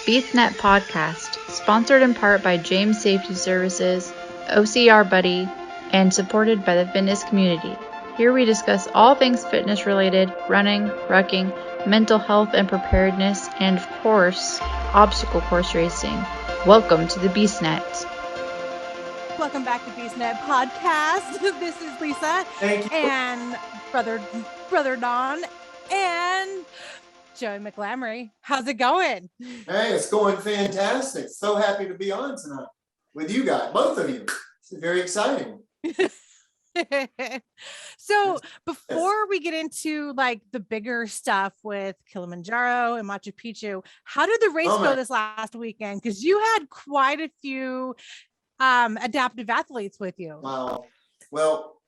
BeastNet podcast, sponsored in part by James Safety Services, OCR Buddy, and supported by the fitness community. Here we discuss all things fitness related, running, rucking, mental health and preparedness, and of course, obstacle course racing. Welcome to the BeastNet. Welcome back to BeastNet podcast. This is Lisa and brother Don and Joey Mcglamory. How's it going? Hey, it's going fantastic. So happy to be on tonight with you guys, both of you. It's very exciting. So before we get into like the bigger stuff with Kilimanjaro and Machu Picchu, how did the race go this last weekend? Because you had quite a few adaptive athletes with you. Wow. Well,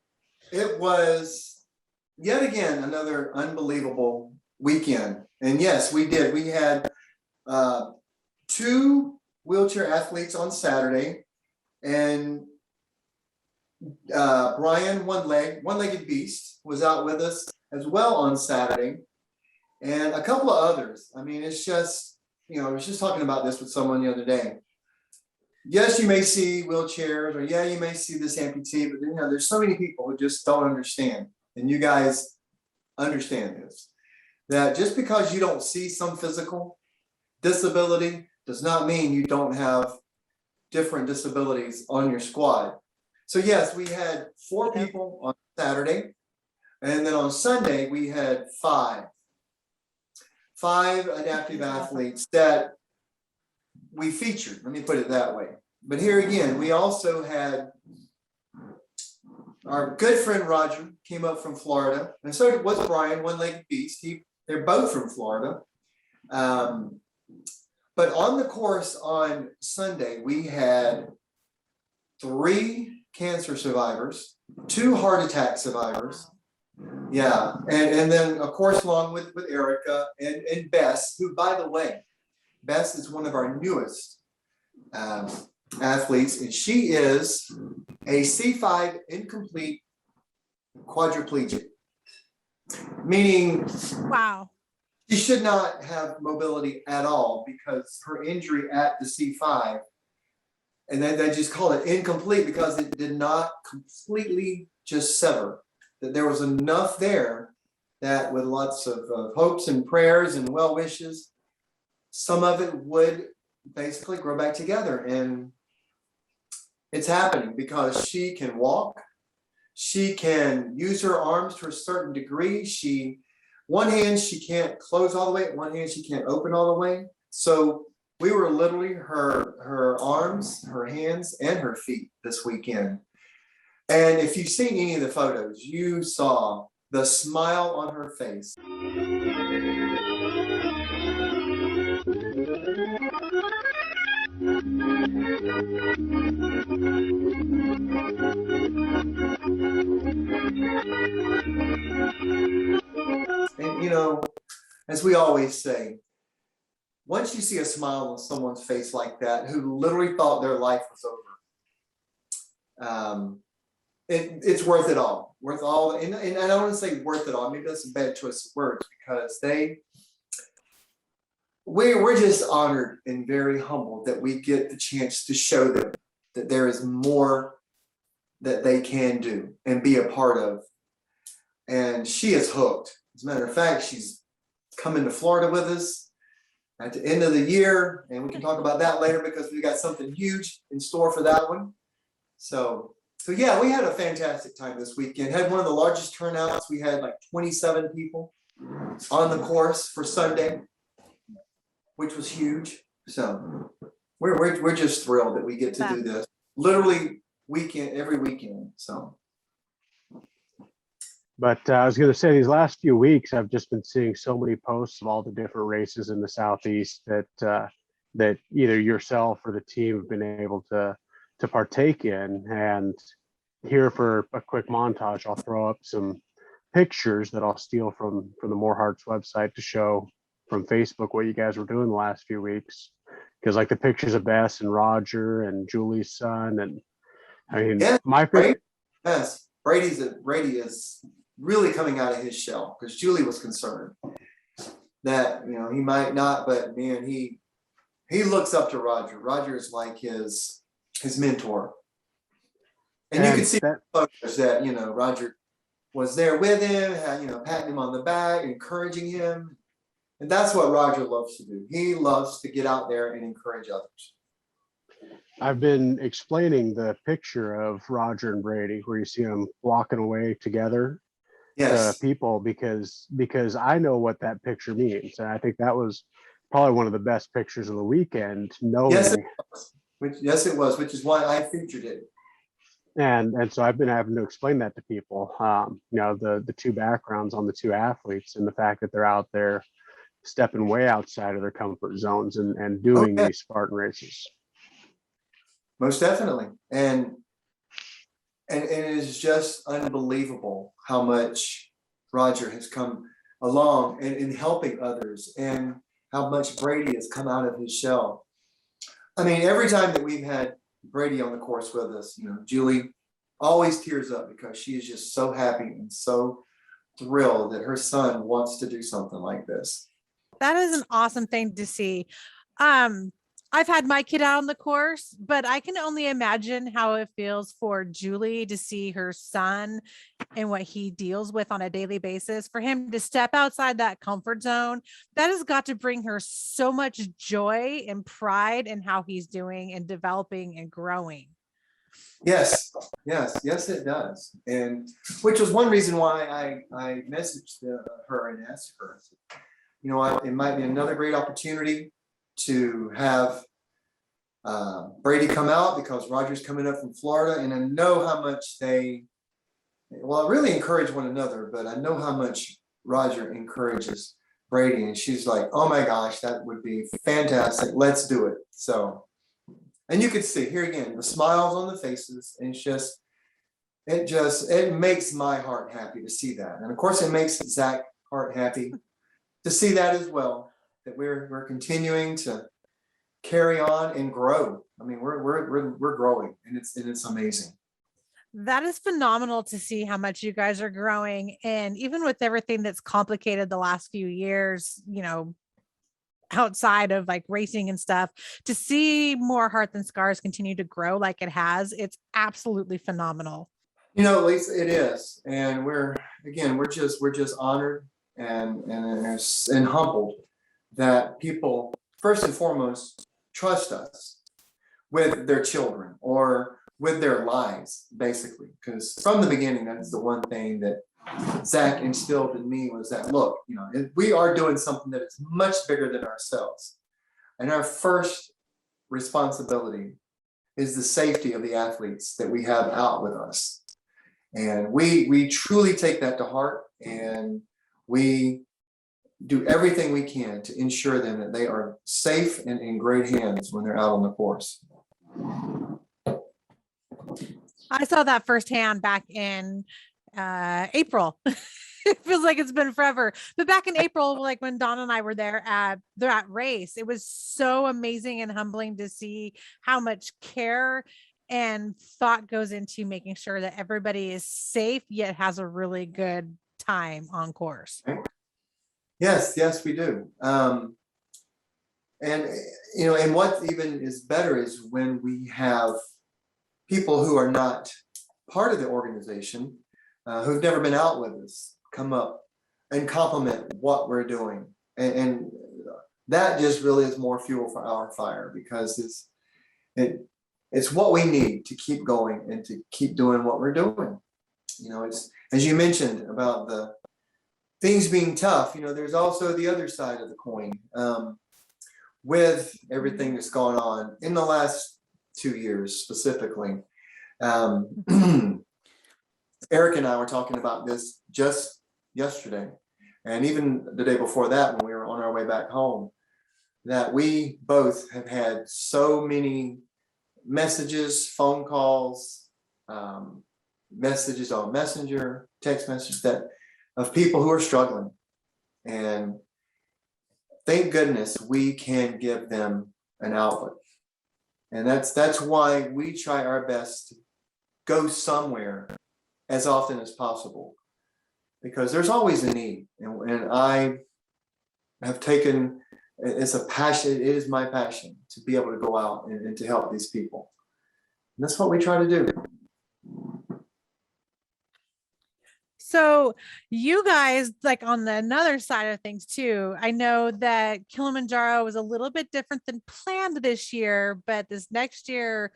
it was yet again another unbelievable weekend. And yes, we did. We had two wheelchair athletes on Saturday, and Brian, one-legged beast, was out with us as well on Saturday, and a couple of others. I mean, it's just, I was just talking about this with someone the other day. Yes, you may see wheelchairs, or yeah, you may see this amputee, but there's so many people who just don't understand, and you guys understand this, that just because you don't see some physical disability does not mean you don't have different disabilities on your squad. So yes, we had 4 people on Saturday, and then on Sunday we had five adaptive athletes that we featured, let me put it that way. But here again, we also had our good friend Roger came up from Florida, and so was Brian, one-legged beast. They're both from Florida. But on the course on Sunday, we had 3 cancer survivors, 2 heart attack survivors. Yeah, and then of course along with Erica and Bess, who, by the way, Bess is one of our newest athletes, and she is a C5 incomplete quadriplegic, meaning she should not have mobility at all because her injury at the C5, and then they just called it incomplete because it did not completely just sever, that there was enough there that with lots of hopes and prayers and well wishes, some of it would basically grow back together. And it's happening because she can walk, she can use her arms to a certain degree. One hand she can't close all the way, one hand she can't open all the way. So we were literally her arms, her hands, and her feet this weekend. And if you've seen any of the photos, you saw the smile on her face. And as we always say, once you see a smile on someone's face like that, who literally thought their life was over, it's worth it all. Worth all, and I don't want to say worth it all. Maybe that's a bad choice of words, because we're just honored and very humbled that we get the chance to show them that there is more that they can do and be a part of. And she is hooked. As a matter of fact, she's coming to Florida with us at the end of the year, and we can talk about that later because we got something huge in store for that one. So yeah, we had a fantastic time this weekend. Had one of the largest turnouts. We had like 27 people on the course for Sunday, which was huge. So we're just thrilled that we get to do this literally every weekend. So. But I was going to say, these last few weeks, I've just been seeing so many posts of all the different races in the Southeast that either yourself or the team have been able to partake in. And here for a quick montage, I'll throw up some pictures that I'll steal from the More Hearts website to show from Facebook what you guys were doing the last few weeks. Because like the pictures of Bess and Roger and Julie's son, and I mean, my favorite. Yes, Brady is really coming out of his shell, because Julie was concerned that he might not, but man, he looks up to Roger. Roger is like his mentor. And you can see photos that, you know, Roger was there with him, had, you know, patting him on the back, encouraging him. And that's what Roger loves to do. He loves to get out there and encourage others. I've been explaining the picture of Roger and Brady where you see them walking away together to people because I know what that picture means. And I think that was probably one of the best pictures of the weekend. Knowing yes, it was, which is why I featured it. And so I've been having to explain that to people, you know, the two backgrounds on the two athletes and the fact that they're out there stepping way outside of their comfort zones and doing these Spartan races. Most definitely. And it is just unbelievable how much Roger has come along in helping others and how much Brady has come out of his shell. I mean, every time that we've had Brady on the course with us, you know, Julie always tears up because she is just so happy and so thrilled that her son wants to do something like this. That is an awesome thing to see. I've had my kid out on the course, but I can only imagine how it feels for Julie to see her son and what he deals with on a daily basis. For him to step outside that comfort zone, that has got to bring her so much joy and pride in how he's doing and developing and growing. Yes, it does. And which was one reason why I messaged her and asked her, you know, it might be another great opportunity to have Brady come out because Roger's coming up from Florida, and I know how much they really encourage one another, but I know how much Roger encourages Brady, and she's like, oh my gosh, that would be fantastic, let's do it. So, and you can see here again the smiles on the faces, and it makes my heart happy to see that. And of course it makes Zach's heart happy to see that as well, that we're continuing to carry on and grow. I mean, we're growing, and it's amazing. That is phenomenal to see how much you guys are growing. And even with everything that's complicated the last few years, you know, outside of like racing and stuff, to see More Heart Than Scars continue to grow like it has, it's absolutely phenomenal. You know, Lisa, it is. And we're just honored and humbled that people first and foremost trust us with their children or with their lives, basically. Because from the beginning, that's the one thing that Zach instilled in me was that, look, you know, we are doing something that is much bigger than ourselves. And our first responsibility is the safety of the athletes that we have out with us. And we truly take that to heart, and we do everything we can to ensure them that they are safe and in great hands when they're out on the course. I saw that firsthand back in April. It feels like it's been forever, but back in April, like when Don and I were there at that race, it was so amazing and humbling to see how much care and thought goes into making sure that everybody is safe yet has a really good time on course. Yes, we do. And you know, and what even is better is when we have people who are not part of the organization, who've never been out with us, come up and compliment what we're doing, and that just really is more fuel for our fire, because it's what we need to keep going and to keep doing what we're doing. You know, it's, as you mentioned about the things being tough, you know, there's also the other side of the coin. With everything that's gone on in the last 2 years specifically. Eric and I were talking about this just yesterday, and even the day before that when we were on our way back home, that we both have had so many messages, phone calls, messages on Messenger, text messages of people who are struggling. And thank goodness we can give them an outlet. And that's why we try our best to go somewhere as often as possible, because there's always a need. And I have taken it's a passion. It is my passion to be able to go out and to help these people. And that's what we try to do. So you guys, like on the another side of things too, I know that Kilimanjaro was a little bit different than planned this year, but this next year,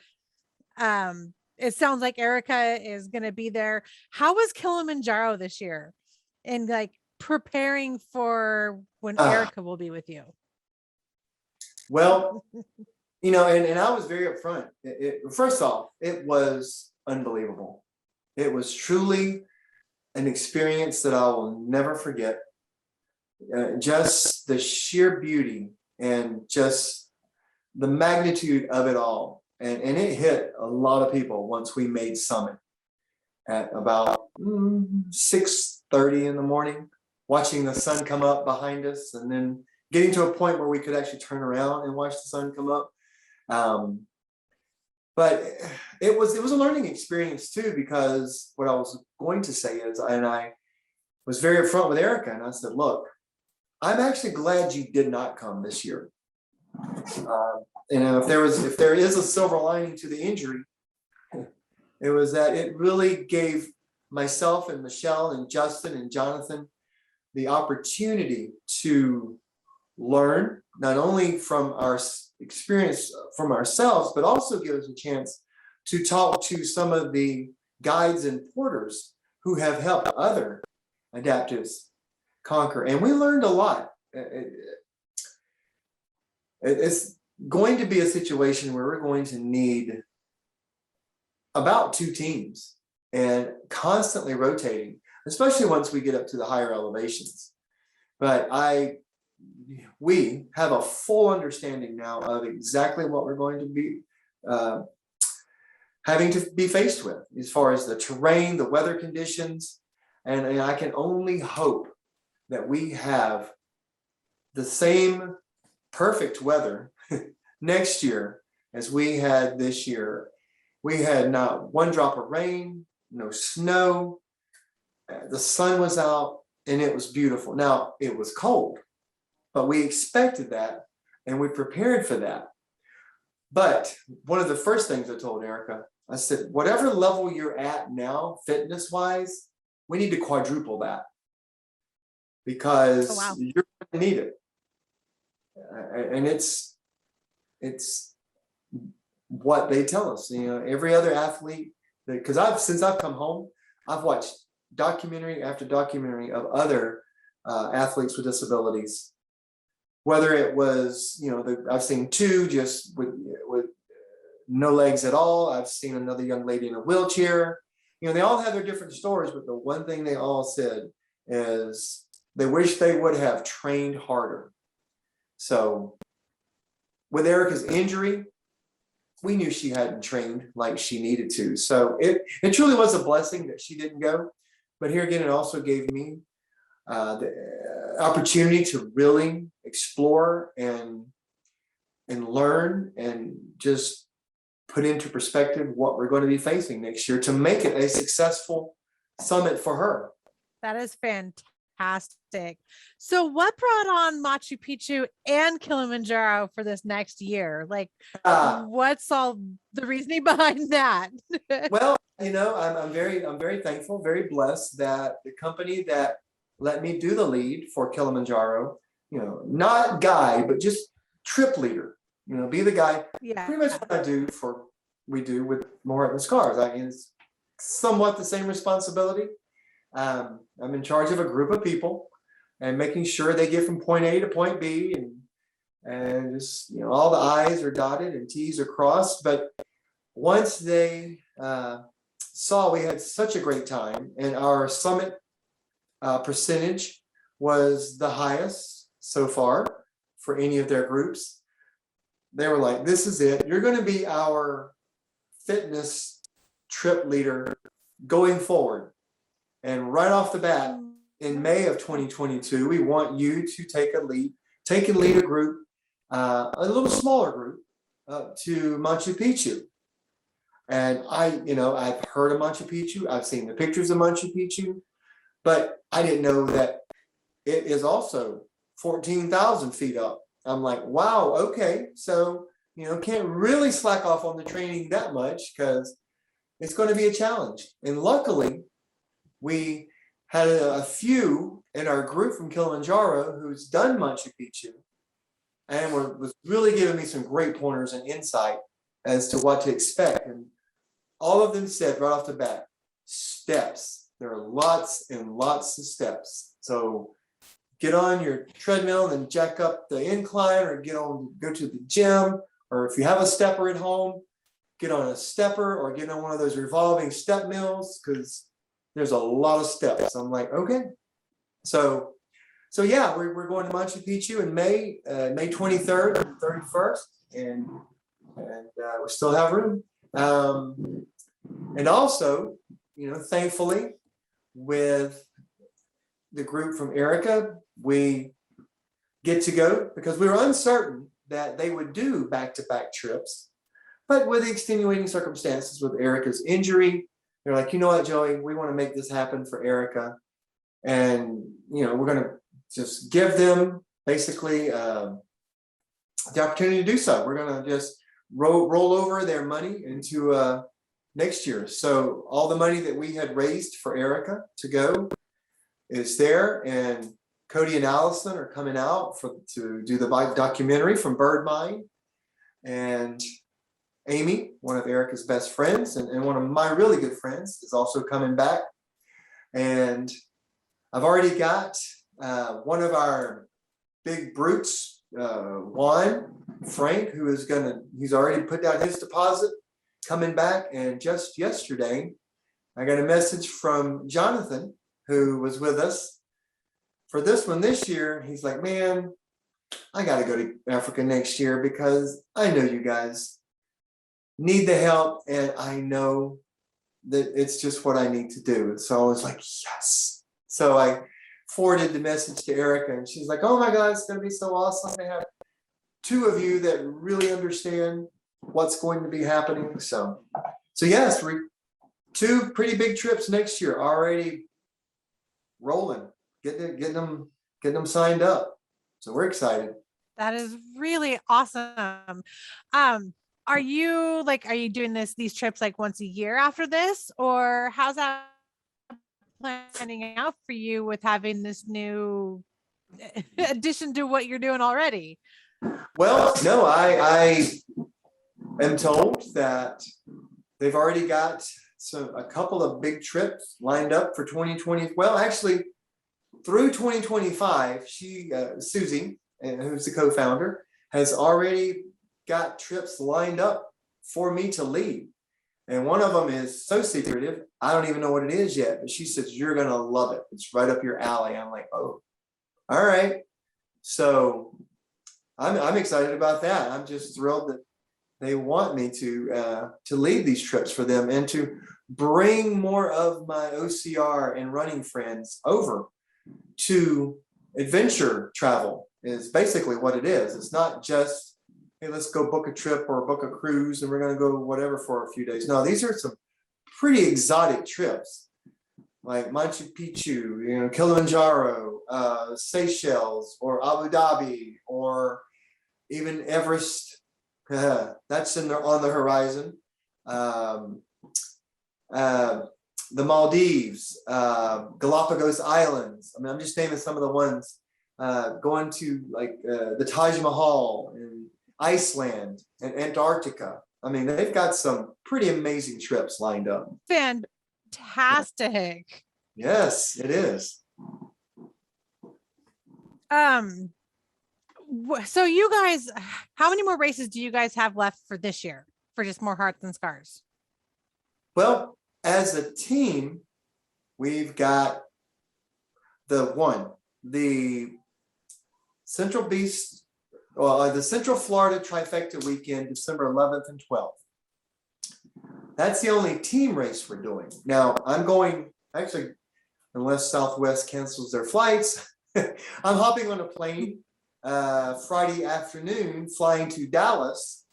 it sounds like Erica is going to be there. How was Kilimanjaro this year? And like preparing for when Erica will be with you? Well, you know, and I was very upfront. First off, it was unbelievable. It was truly an experience that I will never forget. Just the sheer beauty and just the magnitude of it all. And it hit a lot of people once we made summit at about 6:30 in the morning, watching the sun come up behind us, and then getting to a point where we could actually turn around and watch the sun come up. But it was a learning experience too, because what I was going to say is, and I was very upfront with Erica, and I said, look, I'm actually glad you did not come this year. And if there is a silver lining to the injury, it was that it really gave myself and Michelle and Justin and Jonathan the opportunity to learn, not only from our experience from ourselves, but also give us a chance to talk to some of the guides and porters who have helped other adaptives conquer. And we learned a lot. It's going to be a situation where we're going to need about 2 teams and constantly rotating, especially once we get up to the higher elevations. But we have a full understanding now of exactly what we're going to be having to be faced with as far as the terrain, the weather conditions. And I can only hope that we have the same perfect weather next year as we had this year. We had not one drop of rain, no snow. The sun was out and it was beautiful. Now, it was cold, but we expected that and we prepared for that. But one of the first things I told Erica, I said, whatever level you're at now, fitness-wise, we need to quadruple that, because you're going to need it. And it's what they tell us. You know, every other athlete, because since I've come home, I've watched documentary after documentary of other athletes with disabilities. Whether it was, you know, I've seen 2 just with no legs at all. I've seen another young lady in a wheelchair. You know, they all have their different stories, but the one thing they all said is they wish they would have trained harder. So with Erica's injury, we knew she hadn't trained like she needed to. So it truly was a blessing that she didn't go. But here again, it also gave me the opportunity to really explore and learn and just put into perspective what we're going to be facing next year to make it a successful summit for her. That is fantastic. So what brought on Machu Picchu and Kilimanjaro for this next year? Like, what's all the reasoning behind that? Well, you know, I'm very thankful, very blessed that the company that let me do the lead for Kilimanjaro, you know, not guide, but just trip leader, you know, be the guy. Yeah. Pretty much what we do with More Than Scars. I mean, it's somewhat the same responsibility. I'm in charge of a group of people and making sure they get from point A to point B, and just, you know, all the I's are dotted and T's are crossed. But once they saw we had such a great time and our summit percentage was the highest so far for any of their groups, they were like, this is it. You're going to be our fitness trip leader going forward. And right off the bat, in May of 2022, we want you to take and lead a group, a little smaller group, to Machu Picchu. And I've heard of Machu Picchu. I've seen the pictures of Machu Picchu, but I didn't know that it is also 14,000 feet up I'm like, wow, okay. So, can't really slack off on the training that much because it's going to be a challenge. And luckily, we had a few in our group from Kilimanjaro who's done Machu Picchu and was really giving me some great pointers and insight as to what to expect. And all of them said right off the bat, steps. There are lots and lots of steps. So get on your treadmill and jack up the incline, or go to the gym, or if you have a stepper at home, get on a stepper or get on one of those revolving step mills, because there's a lot of steps. I'm like, okay. So yeah, we're going to Machu Picchu in May 23rd and 31st, and we still have room. And also, thankfully, with the group from Erica, we get to go because we were uncertain that they would do back-to-back trips. But with the extenuating circumstances with Erica's injury, they're like, you know what, Joey, we want to make this happen for Erica. And, we're going to just give them basically the opportunity to do so. We're going to just roll over their money into next year. So all the money that we had raised for Erica to go is there. And Cody and Allison are coming out to do the documentary from Bird Mind. And Amy, one of Erica's best friends and one of my really good friends, is also coming back. And I've already got one of our big brutes, Juan Frank, he's already put down his deposit, coming back. And just yesterday, I got a message from Jonathan, who was with us for this one this year. He's like, man, I got to go to Africa next year because I know you guys need the help, and I know that it's just what I need to do. And so I was like, yes. So I forwarded the message to Erica, and she's like, oh my God, it's going to be so awesome to have two of you that really understand what's going to be happening. So yes, two pretty big trips next year already rolling, getting them signed up. So we're excited. That is really awesome. Are you doing these trips like once a year after this, or how's that planning out for you with having this new addition to what you're doing already? Well, no, I am told that they've already got a couple of big trips lined up for 2020. Well, actually, through 2025, Susie, who's the co-founder, has already got trips lined up for me to lead. And one of them is so secretive, I don't even know what it is yet, but she says, you're going to love it. It's right up your alley. I'm like, oh, all right. So I'm excited about that. I'm just thrilled that they want me to lead these trips for them and to bring more of my OCR and running friends over to adventure travel is basically what it is. It's not just, hey, let's go book a trip or book a cruise and we're going to go whatever for a few days. No, these are some pretty exotic trips like Machu Picchu, Kilimanjaro, Seychelles, or Abu Dhabi, or even Everest. That's on the horizon. The Maldives, Galapagos Islands. I mean, I'm just naming some of the ones. Going to the Taj Mahal and Iceland and Antarctica. I mean, they've got some pretty amazing trips lined up. Fantastic. Yes, it is. So you guys, how many more races do you guys have left for this year for just More Hearts and Scars? Well, as a team, we've got the Central Florida Trifecta Weekend, December 11th and 12th. That's the only team race we're doing. Now, I'm going, actually, unless Southwest cancels their flights, I'm hopping on a plane Friday afternoon, flying to Dallas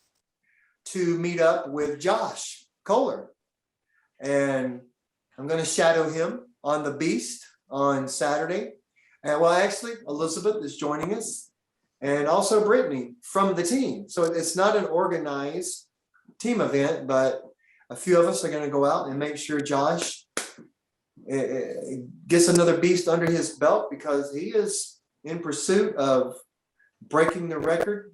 to meet up with Josh Kohler. And I'm going to shadow him on the Beast on Saturday. And well, actually, Elizabeth is joining us. and also Brittany from the team. So it's not an organized team event, but a few of us are going to go out and make sure Josh gets another beast under his belt, because he is in pursuit of breaking the record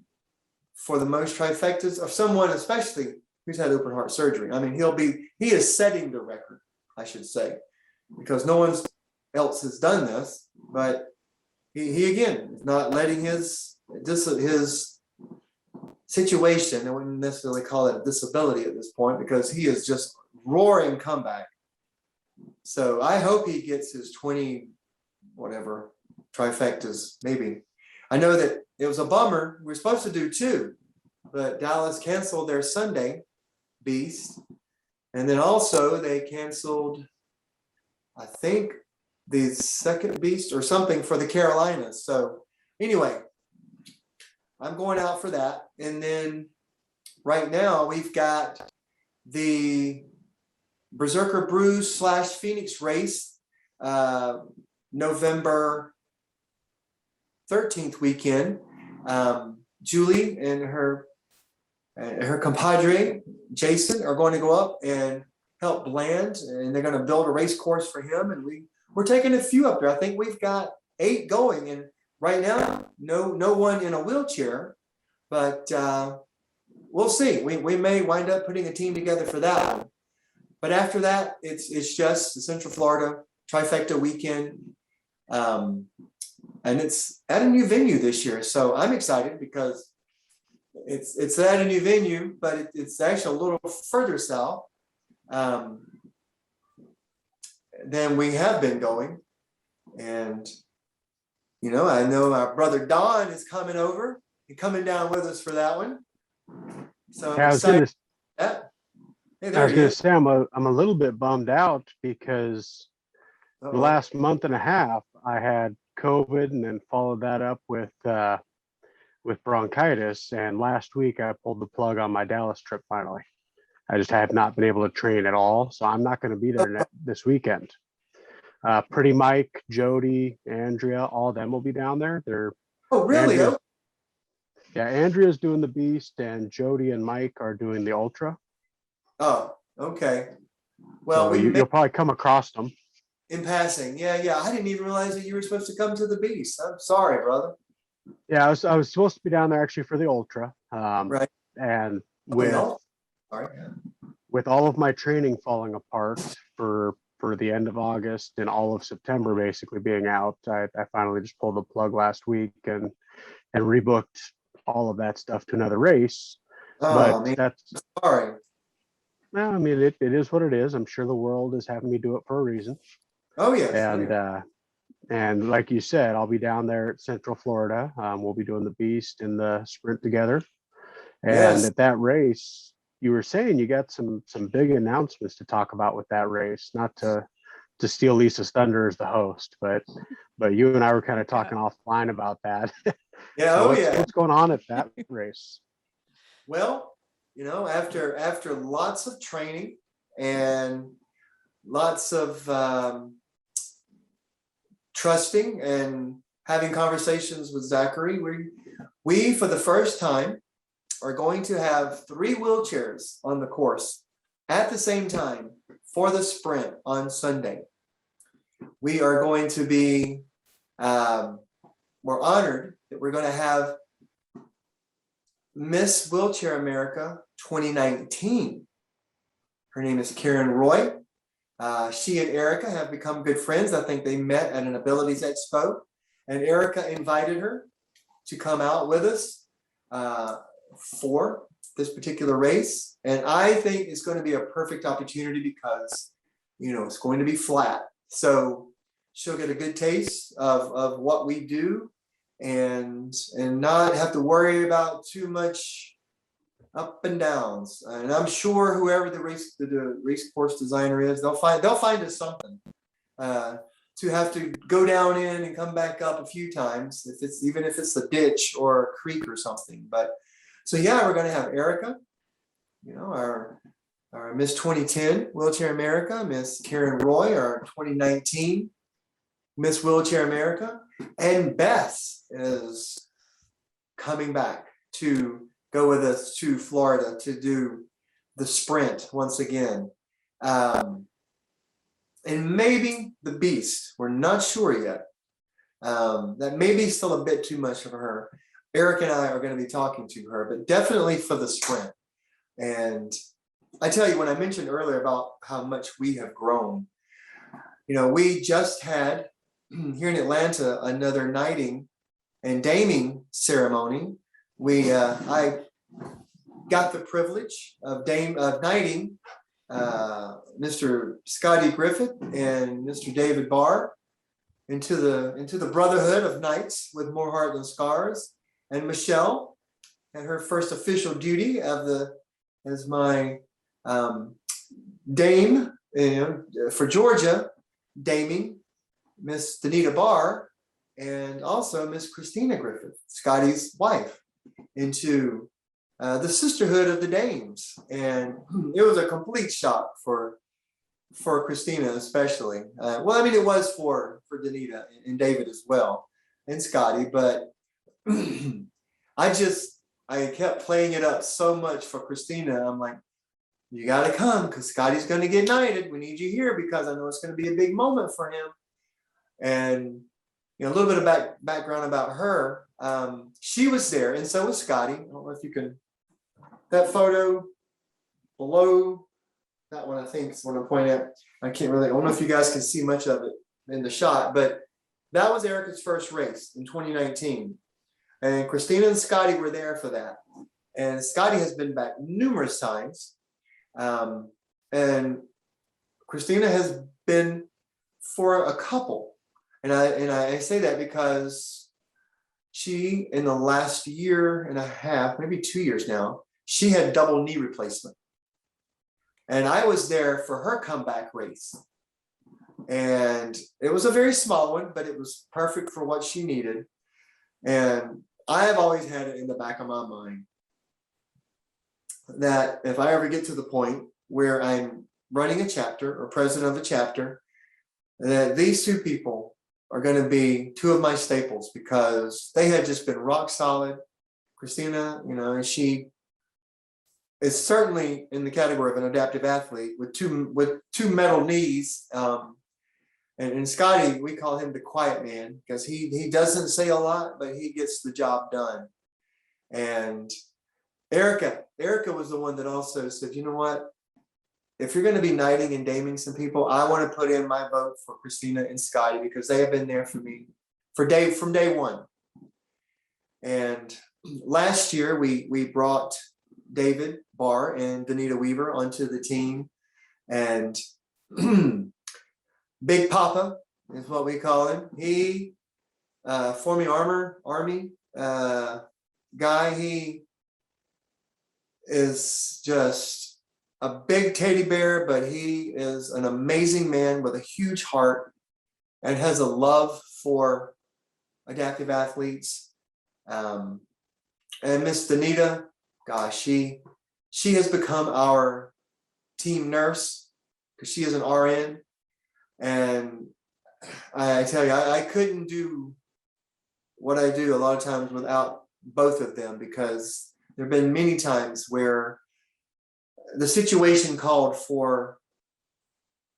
for the most trifectas of someone, especially who's had open heart surgery. I mean, he is setting the record, I should say, because no one else has done this, but he again is not letting his situation, I wouldn't necessarily call it a disability at this point, because he is just roaring comeback. So I hope he gets his 20 whatever trifectas, maybe. I know that it was a bummer. We were supposed to do 2, but Dallas canceled their Sunday beast. And then also they canceled, I think, the second beast or something for the Carolinas. So anyway, I'm going out for that. And then right now we've got the Berserker Brews / Phoenix race, November 13th weekend. Julie and her compadre Jason are going to go up and help Bland, and they're going to build a race course for him. And we're taking a few up there. I think we've got 8 going, and right now no one in a wheelchair, but we'll see. We may wind up putting a team together for that one. But after that, it's just the Central Florida trifecta weekend, and it's at a new venue this year. So I'm excited because it's at a new venue, but it's actually a little further south than we have been going. And I know our brother Don is coming over and coming down with us for that one. So I'm excited. I was going to say I'm a little bit bummed out because the last month and a half I had COVID and then followed that up with bronchitis. And last week I pulled the plug on my Dallas trip finally. I just have not been able to train at all. So I'm not going to be there this weekend. Pretty Mike, Jody, Andrea, all of them will be down there. Really? Andrea's doing the beast and Jody and Mike are doing the ultra. Oh, okay. Well, so you'll probably come across them in passing. Yeah. I didn't even realize that you were supposed to come to the beast. I'm sorry, brother. Yeah, I was supposed to be down there actually for the ultra. Right. And with all of my training falling apart for the end of August and all of September basically being out, I finally just pulled the plug last week and rebooked all of that stuff to another race. That's sorry. Well, I mean, it is what it is. I'm sure the world is having me do it for a reason. Oh, yes. And like you said, I'll be down there at Central Florida. We'll be doing the beast and the sprint together. And at that race, you were saying you got some big announcements to talk about with that race. Not to steal Lisa's thunder as the host, but you and I were kind of talking offline about that. Yeah. So what's going on at that race? Well, after lots of training and lots of trusting and having conversations with Zachary, we for the first time are going to have 3 wheelchairs on the course at the same time for the sprint on Sunday. We are going to be, we're honored that we're going to have Miss Wheelchair America 2019. Her name is Karen Roy. She and Erica have become good friends. I think they met at an Abilities Expo, and Erica invited her to come out with us for this particular race. And I think it's going to be a perfect opportunity because, it's going to be flat. So she'll get a good taste of what we do and not have to worry about too much up and downs. And I'm sure whoever the race course designer is, they'll find us something to have to go down in and come back up a few times, even if it's the ditch or a creek or something. But so we're going to have Erica, our Miss 2010 Wheelchair America, Miss Karen Roy, our 2019 Miss Wheelchair America, and Beth is coming back to go with us to Florida to do the sprint once again. And maybe the Beast, we're not sure yet. That may be still a bit too much for her. Eric and I are going to be talking to her, but definitely for the sprint. And I tell you, when I mentioned earlier about how much we have grown, you know, we just had here in Atlanta another knighting and daming ceremony. I got the privilege of knighting Mr. Scotty Griffith and Mr. David Barr into the brotherhood of knights with more heart than scars. And Michelle had her first official duty as my dame for Georgia, daming Miss Danita Barr and also Miss Christina Griffith, Scotty's wife, into the sisterhood of the dames. And it was a complete shock for Christina especially. Well, I mean, it was for Danita and David as well, and Scotty, but I kept playing it up so much for Christina. I'm like, you got to come because Scotty's going to get knighted. We need you here because I know it's going to be a big moment for him. And you know, a little bit of background about her. She was there, and so was Scotty. I don't know if you can. That photo below that one, I think, is what I'm pointing at. I don't know if you guys can see much of it in the shot, but that was Erica's first race in 2019. And Christina and Scotty were there for that. And Scotty has been back numerous times. And Christina has been for a couple. And I say that because she, in the last year and a half, maybe 2 years now, she had double knee replacement. And I was there for her comeback race. And it was a very small one, but it was perfect for what she needed. And I have always had it in the back of my mind that if I ever get to the point where I'm running a chapter or president of a chapter, that these two people are going to be two of my staples because they had just been rock solid. Christina, you know, and she is certainly in the category of an adaptive athlete with two metal knees. And Scotty, we call him the quiet man because he doesn't say a lot, but he gets the job done. And Erica was the one that also said, you know what? If you're going to be knighting and daming some people, I want to put in my vote for Christina and Scotty because they have been there for me from day one. And last year we brought David Barr and Danita Weaver onto the team, and Big Papa is what we call him. He, Forming Army guy, he is just a big teddy bear, but he is an amazing man with a huge heart and has a love for adaptive athletes. And Miss Danita, gosh, she has become our team nurse because she is an RN. And I tell you, I couldn't do what I do a lot of times without both of them because there have been many times where the situation called for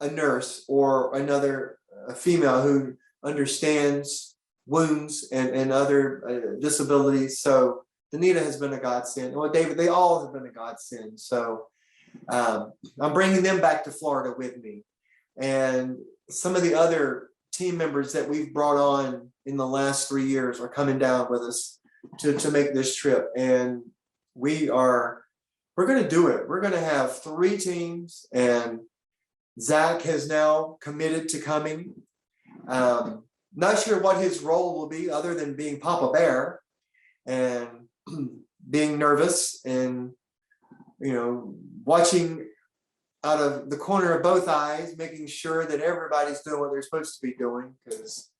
a nurse or a female who understands wounds and other disabilities. So Danita has been a godsend. Well, David, they all have been a godsend. So I'm bringing them back to Florida with me. And some of the other team members that we've brought on in the last 3 years are coming down with us to make this trip. And we're going to do it. We're going to have 3 teams, and Zach has now committed to coming. Not sure what his role will be other than being Papa Bear and being nervous and, you know, watching out of the corner of both eyes, making sure that everybody's doing what they're supposed to be doing, because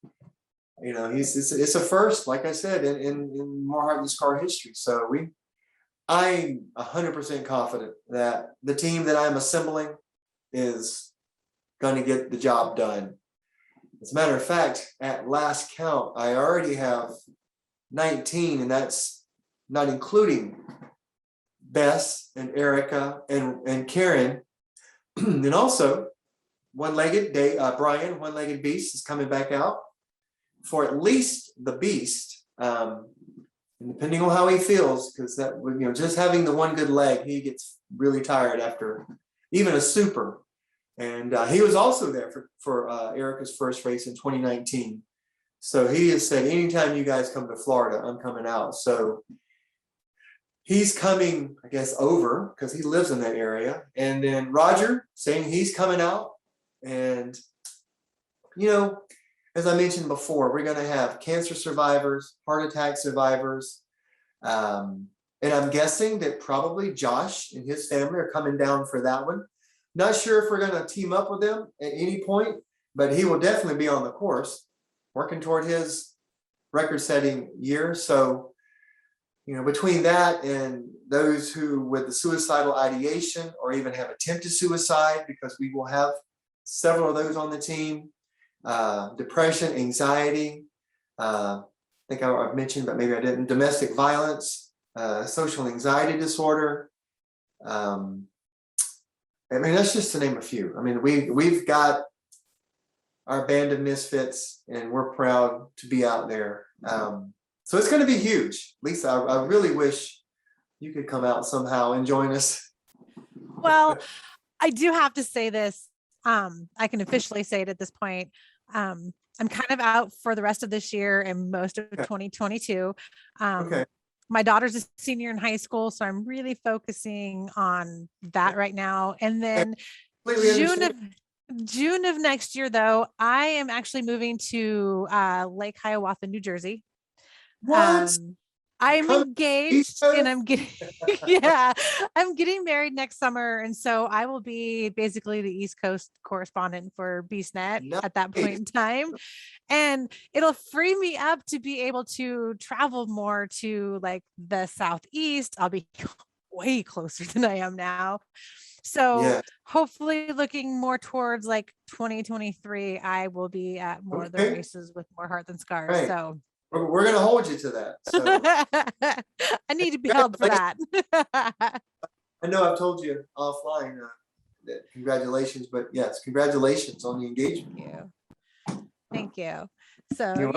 you know it's a first, like I said, in More Heart Than Scar history. So I'm 100% confident that the team that I'm assembling is going to get the job done. As a matter of fact, at last count, I already have 19, and that's not including Bess and Erica and Karen. And also one-legged Brian, one-legged Beast, is coming back out for at least the Beast. And depending on how he feels, because that, just having the one good leg, he gets really tired after even a super. And he was also there for Erica's first race in 2019. So he has said, anytime you guys come to Florida, I'm coming out. So he's coming, I guess, over because he lives in that area. And then Roger saying he's coming out. And, as I mentioned before, we're going to have cancer survivors, heart attack survivors. And I'm guessing that probably Josh and his family are coming down for that one. Not sure if we're going to team up with them at any point, but he will definitely be on the course working toward his record-setting year. So, between that and those who with the suicidal ideation or even have attempted suicide, because we will have several of those on the team, depression, anxiety, I think I've mentioned, but maybe I didn't, domestic violence, social anxiety disorder. That's just to name a few. We've got our band of misfits, and we're proud to be out there. So it's going to be huge. Lisa, I really wish you could come out somehow and join us. Well, I do have to say this. I can officially say it at this point. I'm kind of out for the rest of this year and most of 2022. Okay. My daughter's a senior in high school, so I'm really focusing on that right now. And then June of next year, though, I am actually moving to Lake Hiawatha, New Jersey. What? I'm engaged and I'm getting, I'm getting married next summer. And so I will be basically the East Coast correspondent for BeastNet at that point in time. And it'll free me up to be able to travel more to like the Southeast. I'll be way closer than I am now. So hopefully looking more towards like 2023, I will be at more of the races with more heart than scars. Right. So we're going to hold you to that. So. I need to be held for that. I know I've told you offline that congratulations, but yes, congratulations on the engagement. Thank you. So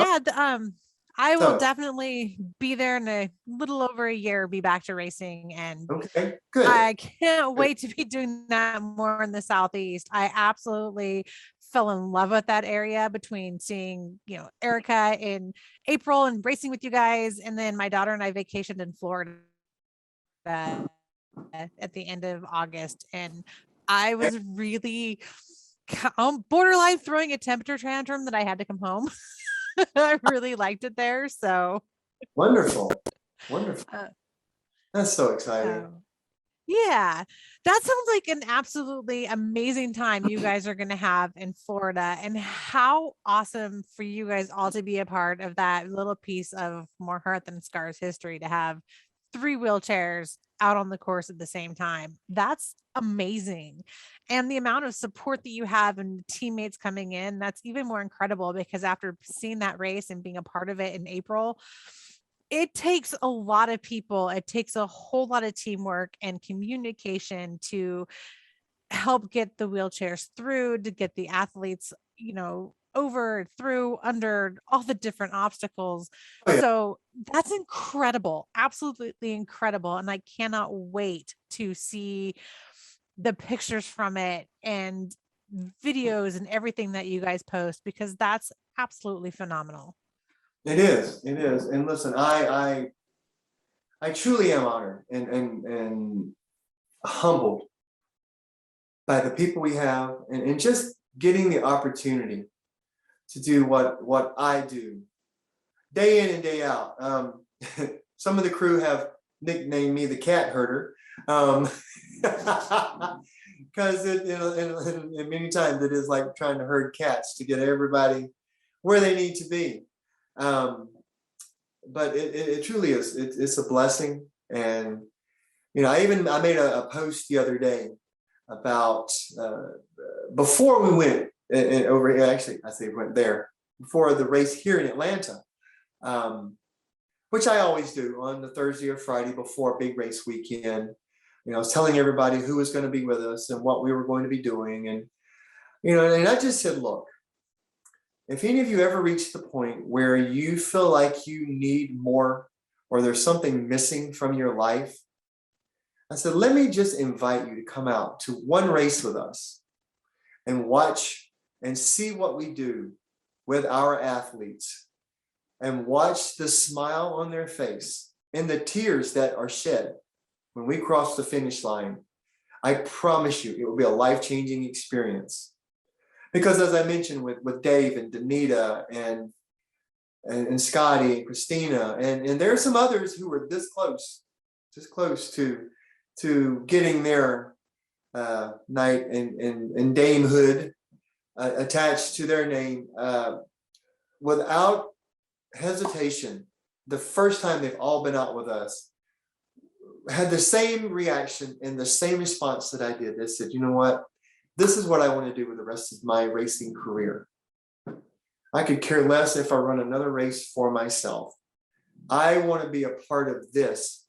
I will definitely be there in a little over a year, be back to racing. And okay, good. I can't wait to be doing that more in the Southeast. I absolutely fell in love with that area between seeing, Erica in April and racing with you guys. And then my daughter and I vacationed in Florida at the end of August. And I was really borderline throwing a temperature tantrum that I had to come home. I really liked it there. So wonderful. That's so exciting. Yeah, that sounds like an absolutely amazing time you guys are going to have in Florida, and how awesome for you guys all to be a part of that little piece of More Heart Than Scars history, to have 3 wheelchairs out on the course at the same time. That's amazing. And the amount of support that you have and teammates coming in, that's even more incredible, because after seeing that race and being a part of it in April, it takes a lot of people. It takes a whole lot of teamwork and communication to help get the wheelchairs through, to get the athletes, over, through, under all the different obstacles. Oh, yeah. So that's incredible. Absolutely incredible. And I cannot wait to see the pictures from it and videos and everything that you guys post, because that's absolutely phenomenal. It is. And listen, I truly am honored and humbled by the people we have, and just getting the opportunity to do what I do day in and day out. Some of the crew have nicknamed me the cat herder, because and many times it is like trying to herd cats to get everybody where they need to be. But it truly is. It's a blessing. And I made a post the other day about before we went over. Actually, I say went there before the race here in Atlanta. which I always do on the Thursday or Friday before big race weekend. I was telling everybody who was going to be with us and what we were going to be doing. And, and I just said, look, if any of you ever reach the point where you feel like you need more or there's something missing from your life, I said, let me just invite you to come out to one race with us and watch and see what we do with our athletes and watch the smile on their face and the tears that are shed when we cross the finish line. I promise you, it will be a life-changing experience. Because as I mentioned with Dave and Danita and Scotty and Christina, and there are some others who were this close to getting their knight and damehood attached to their name without hesitation. The first time they've all been out with us, had the same reaction and the same response that I did. They said, you know what? This is what I want to do with the rest of my racing career. I could care less if I run another race for myself. I want to be a part of this.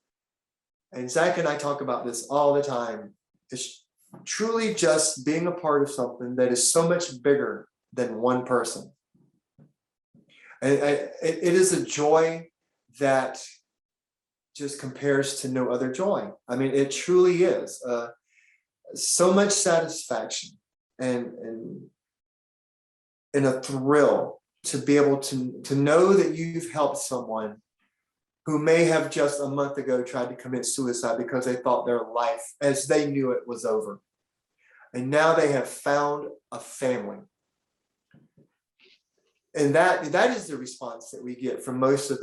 And Zach and I talk about this all the time. It's truly just being a part of something that is so much bigger than one person. And it is a joy that just compares to no other joy. I mean, it truly is so much satisfaction and a thrill to be able to know that you've helped someone who may have just a month ago tried to commit suicide because they thought their life as they knew it was over. And now they have found a family. And that is the response that we get from most of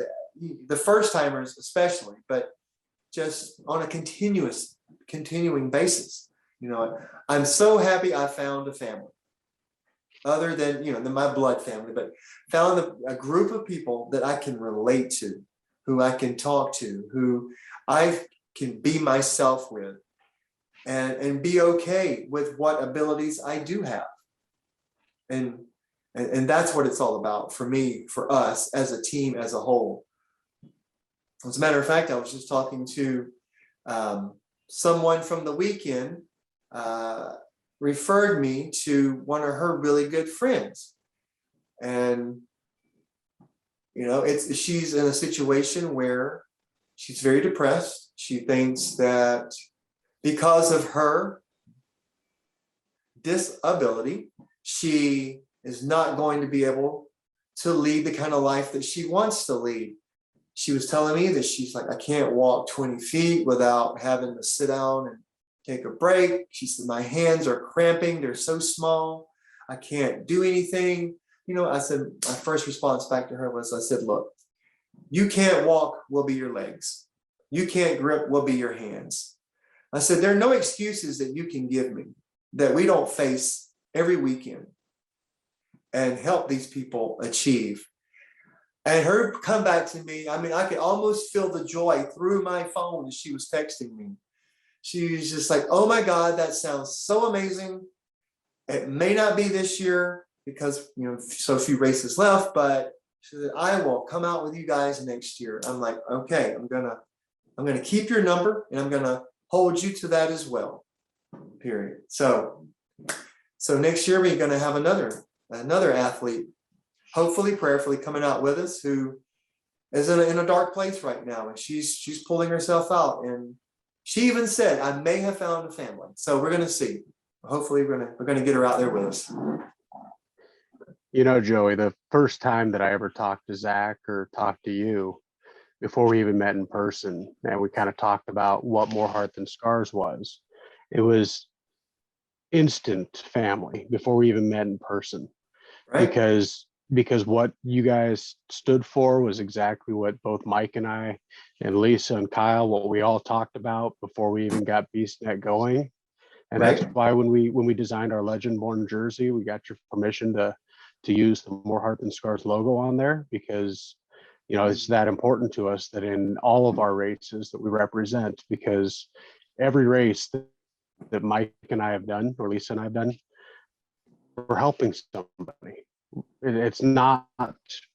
the first timers especially, but just on a continuing basis. I'm so happy I found a family other than my blood family, but found a group of people that I can relate to, who I can talk to, who I can be myself with and be okay with what abilities I do have. And that's what it's all about for me, for us as a team, as a whole. As a matter of fact, I was just talking to someone from the weekend, referred me to one of her really good friends. And, she's in a situation where she's very depressed. She thinks that because of her disability, she is not going to be able to lead the kind of life that she wants to lead. She was telling me that she's like, I can't walk 20 feet without having to sit down and take a break. She said, my hands are cramping. They're so small. I can't do anything. I said, my first response back to her was, I said, look, you can't walk, will be your legs. You can't grip, will be your hands. I said, there are no excuses that you can give me that we don't face every weekend and help these people achieve. And her come back to me, I mean, I could almost feel the joy through my phone as she was texting me. She was just like, oh my God, that sounds so amazing. It may not be this year because, so few races left, but she said, I will come out with you guys next year. I'm like, okay, I'm gonna keep your number and I'm gonna hold you to that as well, period. So next year we're gonna have another athlete, hopefully, prayerfully coming out with us, who is in a dark place right now, and she's pulling herself out. And she even said, I may have found a family. So we're going to see. Hopefully we're going to get her out there with us. Joey, the first time that I ever talked to Zach or talked to you before we even met in person, and we kind of talked about what More Heart Than Scars was, it was instant family before we even met in person. Right. Because what you guys stood for was exactly what both Mike and I and Lisa and Kyle, what we all talked about before we even got BeastNet going. And right. That's why when we designed our Legend Born jersey, we got your permission to use the More Heart Than Scars logo on there, because it's that important to us that in all of our races that we represent, because every race that Mike and I have done, or Lisa and I have done, we're helping somebody. It's not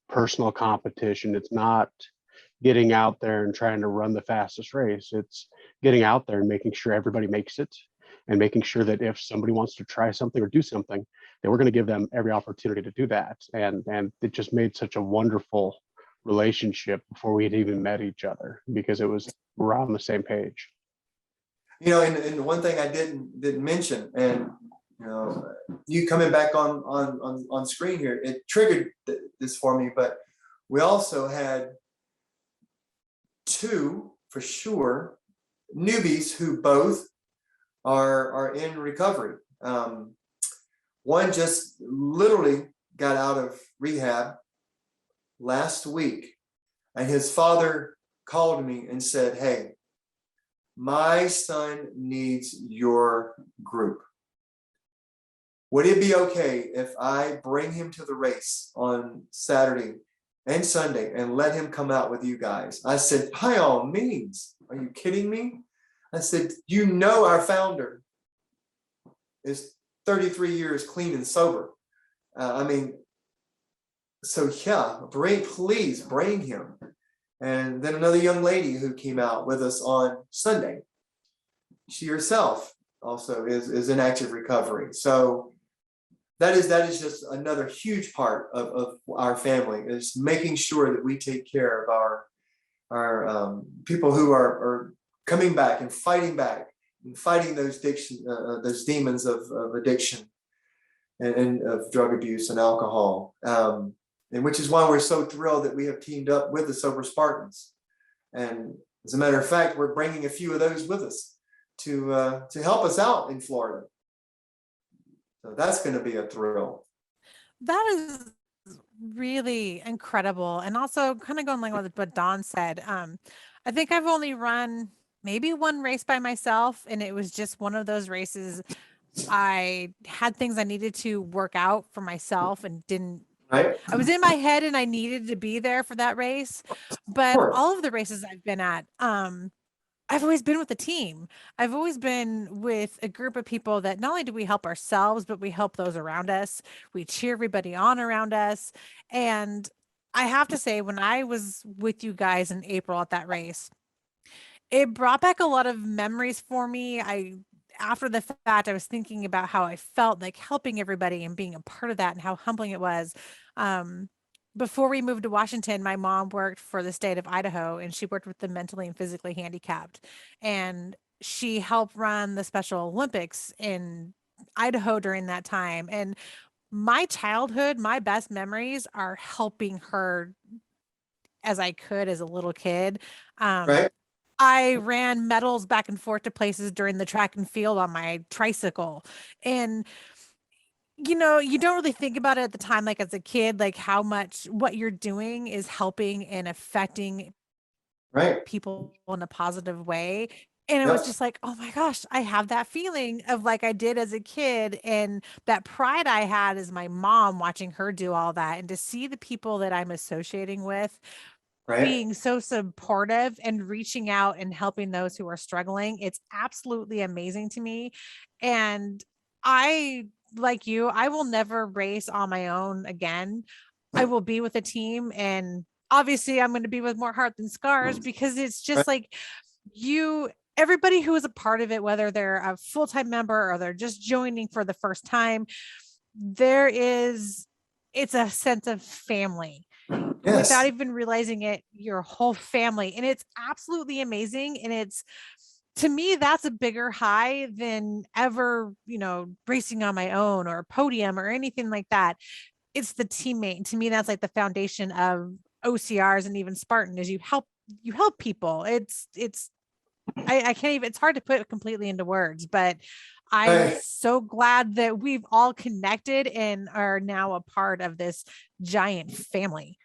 personal competition. It's not getting out there and trying to run the fastest race. It's getting out there and making sure everybody makes it, and making sure that if somebody wants to try something or do something, that we're going to give them every opportunity to do that. And it just made such a wonderful relationship before we had even met each other, because we're on the same page. You know, and one thing I didn't mention, and you know, you coming back on screen here, it triggered this for me. But we also had two, for sure, newbies who both are in recovery. One just literally got out of rehab last week, and his father called me and said, "Hey, my son needs your group. Would it be okay if I bring him to the race on Saturday and Sunday and let him come out with you guys?" I said, "By all means. Are you kidding me?" I said, "You know, our founder is 33 years clean and sober. I mean, so yeah, please bring him." And then another young lady who came out with us on Sunday, she herself also is in active recovery. So that is just another huge part of our family, is making sure that we take care of our people who are coming back and fighting those demons of addiction and of drug abuse and alcohol. And which is why we're so thrilled that we have teamed up with the Sober Spartans. And as a matter of fact, we're bringing a few of those with us to help us out in Florida. So that's going to be a thrill. That is really incredible. And also kind of going along with what Dawn said, I think I've only run maybe one race by myself, and it was just one of those races. I had things I needed to work out for myself and didn't. Right. I was in my head and I needed to be there for that race. But all of the races I've been at, I've always been with a team. I've always been with a group of people that not only do we help ourselves, but we help those around us. We cheer everybody on around us. And I have to say, when I was with you guys in April at that race, it brought back a lot of memories for me. After the fact, I was thinking about how I felt like helping everybody and being a part of that and how humbling it was. Before we moved to Washington, my mom worked for the state of Idaho, and she worked with the mentally and physically handicapped. And she helped run the Special Olympics in Idaho during that time. And my childhood, my best memories are helping her as I could as a little kid. Right. I ran medals back and forth to places during the track and field on my tricycle. And, you know, you don't really think about it at the time, like as a kid, like how much what you're doing is helping and affecting people in a positive way. And it was just like, oh my gosh, I have that feeling of like I did as a kid. And that pride I had as my mom watching her do all that, and to see the people that I'm associating with being so supportive and reaching out and helping those who are struggling. It's absolutely amazing to me. And I, like you, I will never race on my own again. I will be with a team, and obviously I'm going to be with More Heart Than Scars, because it's just like everybody who is a part of it, whether they're a full-time member or they're just joining for the first time, it's a sense of family. Yes. Without even realizing it, your whole family. And it's absolutely amazing. And to me, that's a bigger high than ever, racing on my own or podium or anything like that. It's the teammate. And to me, that's like the foundation of OCRs and even Spartan, is you help people. I can't even, it's hard to put completely into words, but I'm so glad that we've all connected and are now a part of this giant family.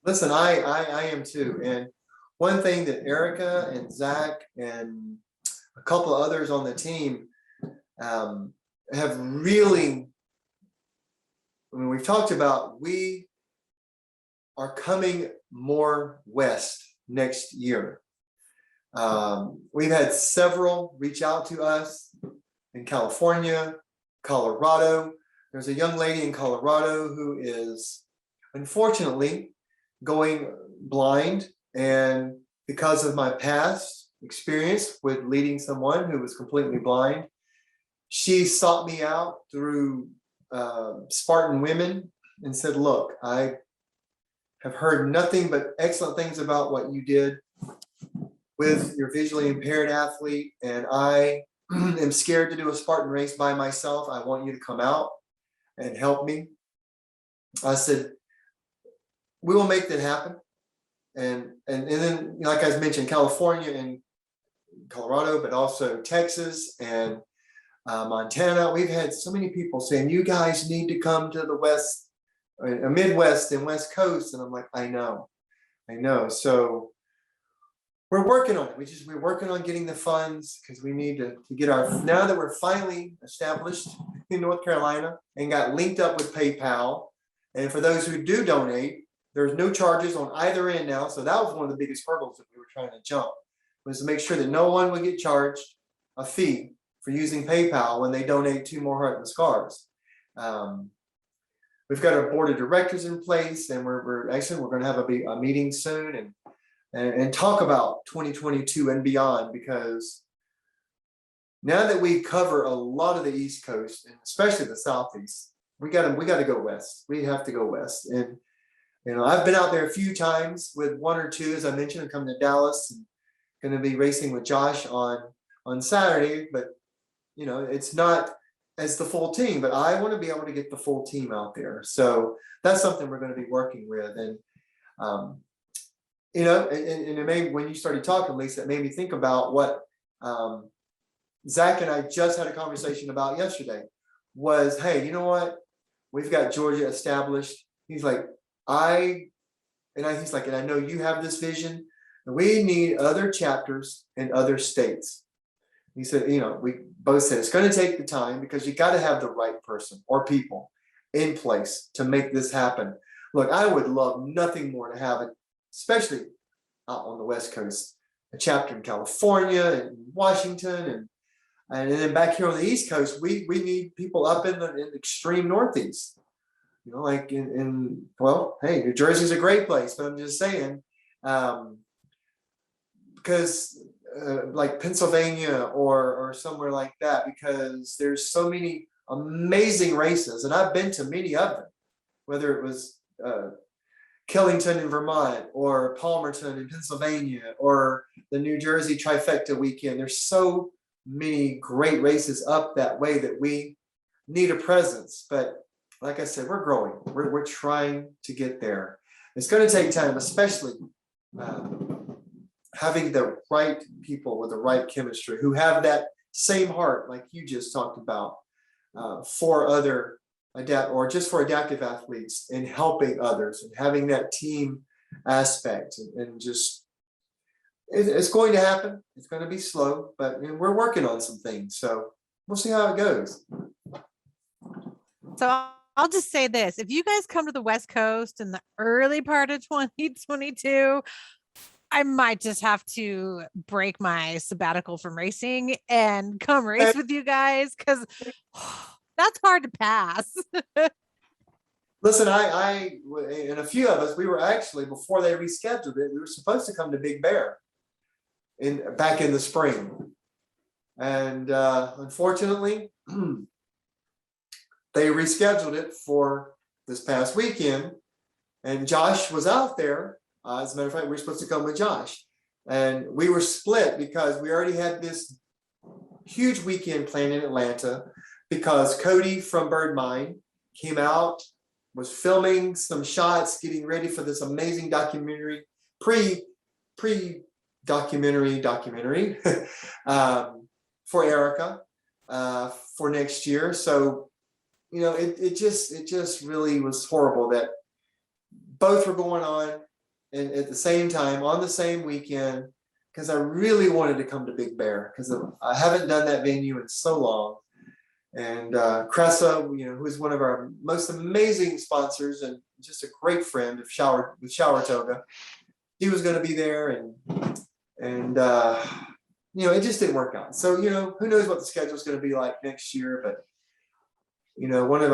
Listen, I am too. And one thing that Erica and Zach and a couple of others on the team have really, we've talked about, we are coming more west next year. We've had several reach out to us in California, Colorado. There's a young lady in Colorado who is unfortunately going blind And because of my past experience with leading someone who was completely blind, she sought me out through Spartan Women and said, look, I have heard nothing but excellent things about what you did with your visually impaired athlete, and I am scared to do a Spartan race by myself. I want you to come out and help me. I said, we will make that happen. And then, like I mentioned, California and Colorado, but also Texas and Montana. We've had so many people saying, you guys need to come to the West, Midwest and West Coast. And I'm like, I know. So we're working on it. We're working on getting the funds, because we need to get now that we're finally established in North Carolina and got linked up with PayPal. And for those who do donate, there's no charges on either end now. So that was one of the biggest hurdles that we were trying to jump, was to make sure that no one would get charged a fee for using PayPal when they donate to More Heart and Scars. We've got our board of directors in place, and we're going to have a meeting soon and talk about 2022 and beyond, because now that we cover a lot of the East Coast, and especially the Southeast, we got to go west. We have to go west. And I've been out there a few times with one or two, as I mentioned. I'm coming to Dallas and going to be racing with Josh on Saturday, but it's not as the full team, but I want to be able to get the full team out there. So that's something we're going to be working with. And and it made, when you started talking, Lisa, it made me think about what Zach and I just had a conversation about yesterday. Was, hey, you know what? We've got Georgia established. He's like, he's like, and I know you have this vision, and we need other chapters in other states. He said, we both said it's going to take the time, because you got to have the right person or people in place to make this happen. Look, I would love nothing more to have it, especially out on the West Coast, a chapter in California and Washington, and then back here on the East Coast, we need people up in the extreme Northeast. Like well, hey, New Jersey's a great place, but I'm just saying, because like Pennsylvania or somewhere like that, because there's so many amazing races, and I've been to many of them, whether it was Killington in Vermont or Palmerton in Pennsylvania or the New Jersey trifecta weekend. There's so many great races up that way that we need a presence. But like I said, we're growing. We're trying to get there. It's going to take time, especially having the right people with the right chemistry who have that same heart, like you just talked about, for other for adaptive athletes, and helping others and having that team aspect, and just it's going to happen. It's going to be slow, but we're working on some things. So we'll see how it goes. So I'll just say this. If you guys come to the West Coast in the early part of 2022, I might just have to break my sabbatical from racing and come race with you guys, because that's hard to pass. Listen, I and a few of us, we were actually, before they rescheduled it, we were supposed to come to Big Bear back in the spring. And unfortunately, they rescheduled it for this past weekend. And Josh was out there. As a matter of fact, we were supposed to come with Josh. And we were split, because we already had this huge weekend planned in Atlanta, because Cody from Bird Mind came out, was filming some shots, getting ready for this amazing documentary, pre-documentary for Erica for next year. So, it just really was horrible that both were going on and at the same time on the same weekend, because I really wanted to come to Big Bear, because I haven't done that venue in so long. And Cressa, who is one of our most amazing sponsors and just a great friend of Shower Toga, he was going to be there, and it just didn't work out. So who knows what the schedule is going to be like next year? But one of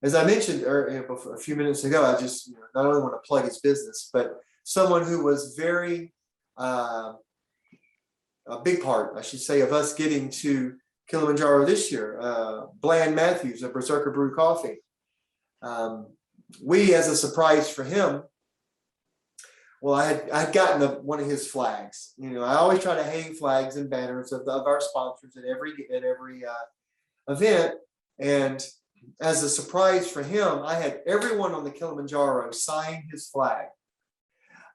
as I mentioned a few minutes ago, I just not only want to plug his business, but someone who was very a big part, I should say, of us getting to Kilimanjaro this year. Bland Matthews of Berserker Brew Coffee. We, as a surprise for him, well, I had gotten one of his flags. I always try to hang flags and banners of our sponsors at every event. And as a surprise for him, I had everyone on the Kilimanjaro sign his flag.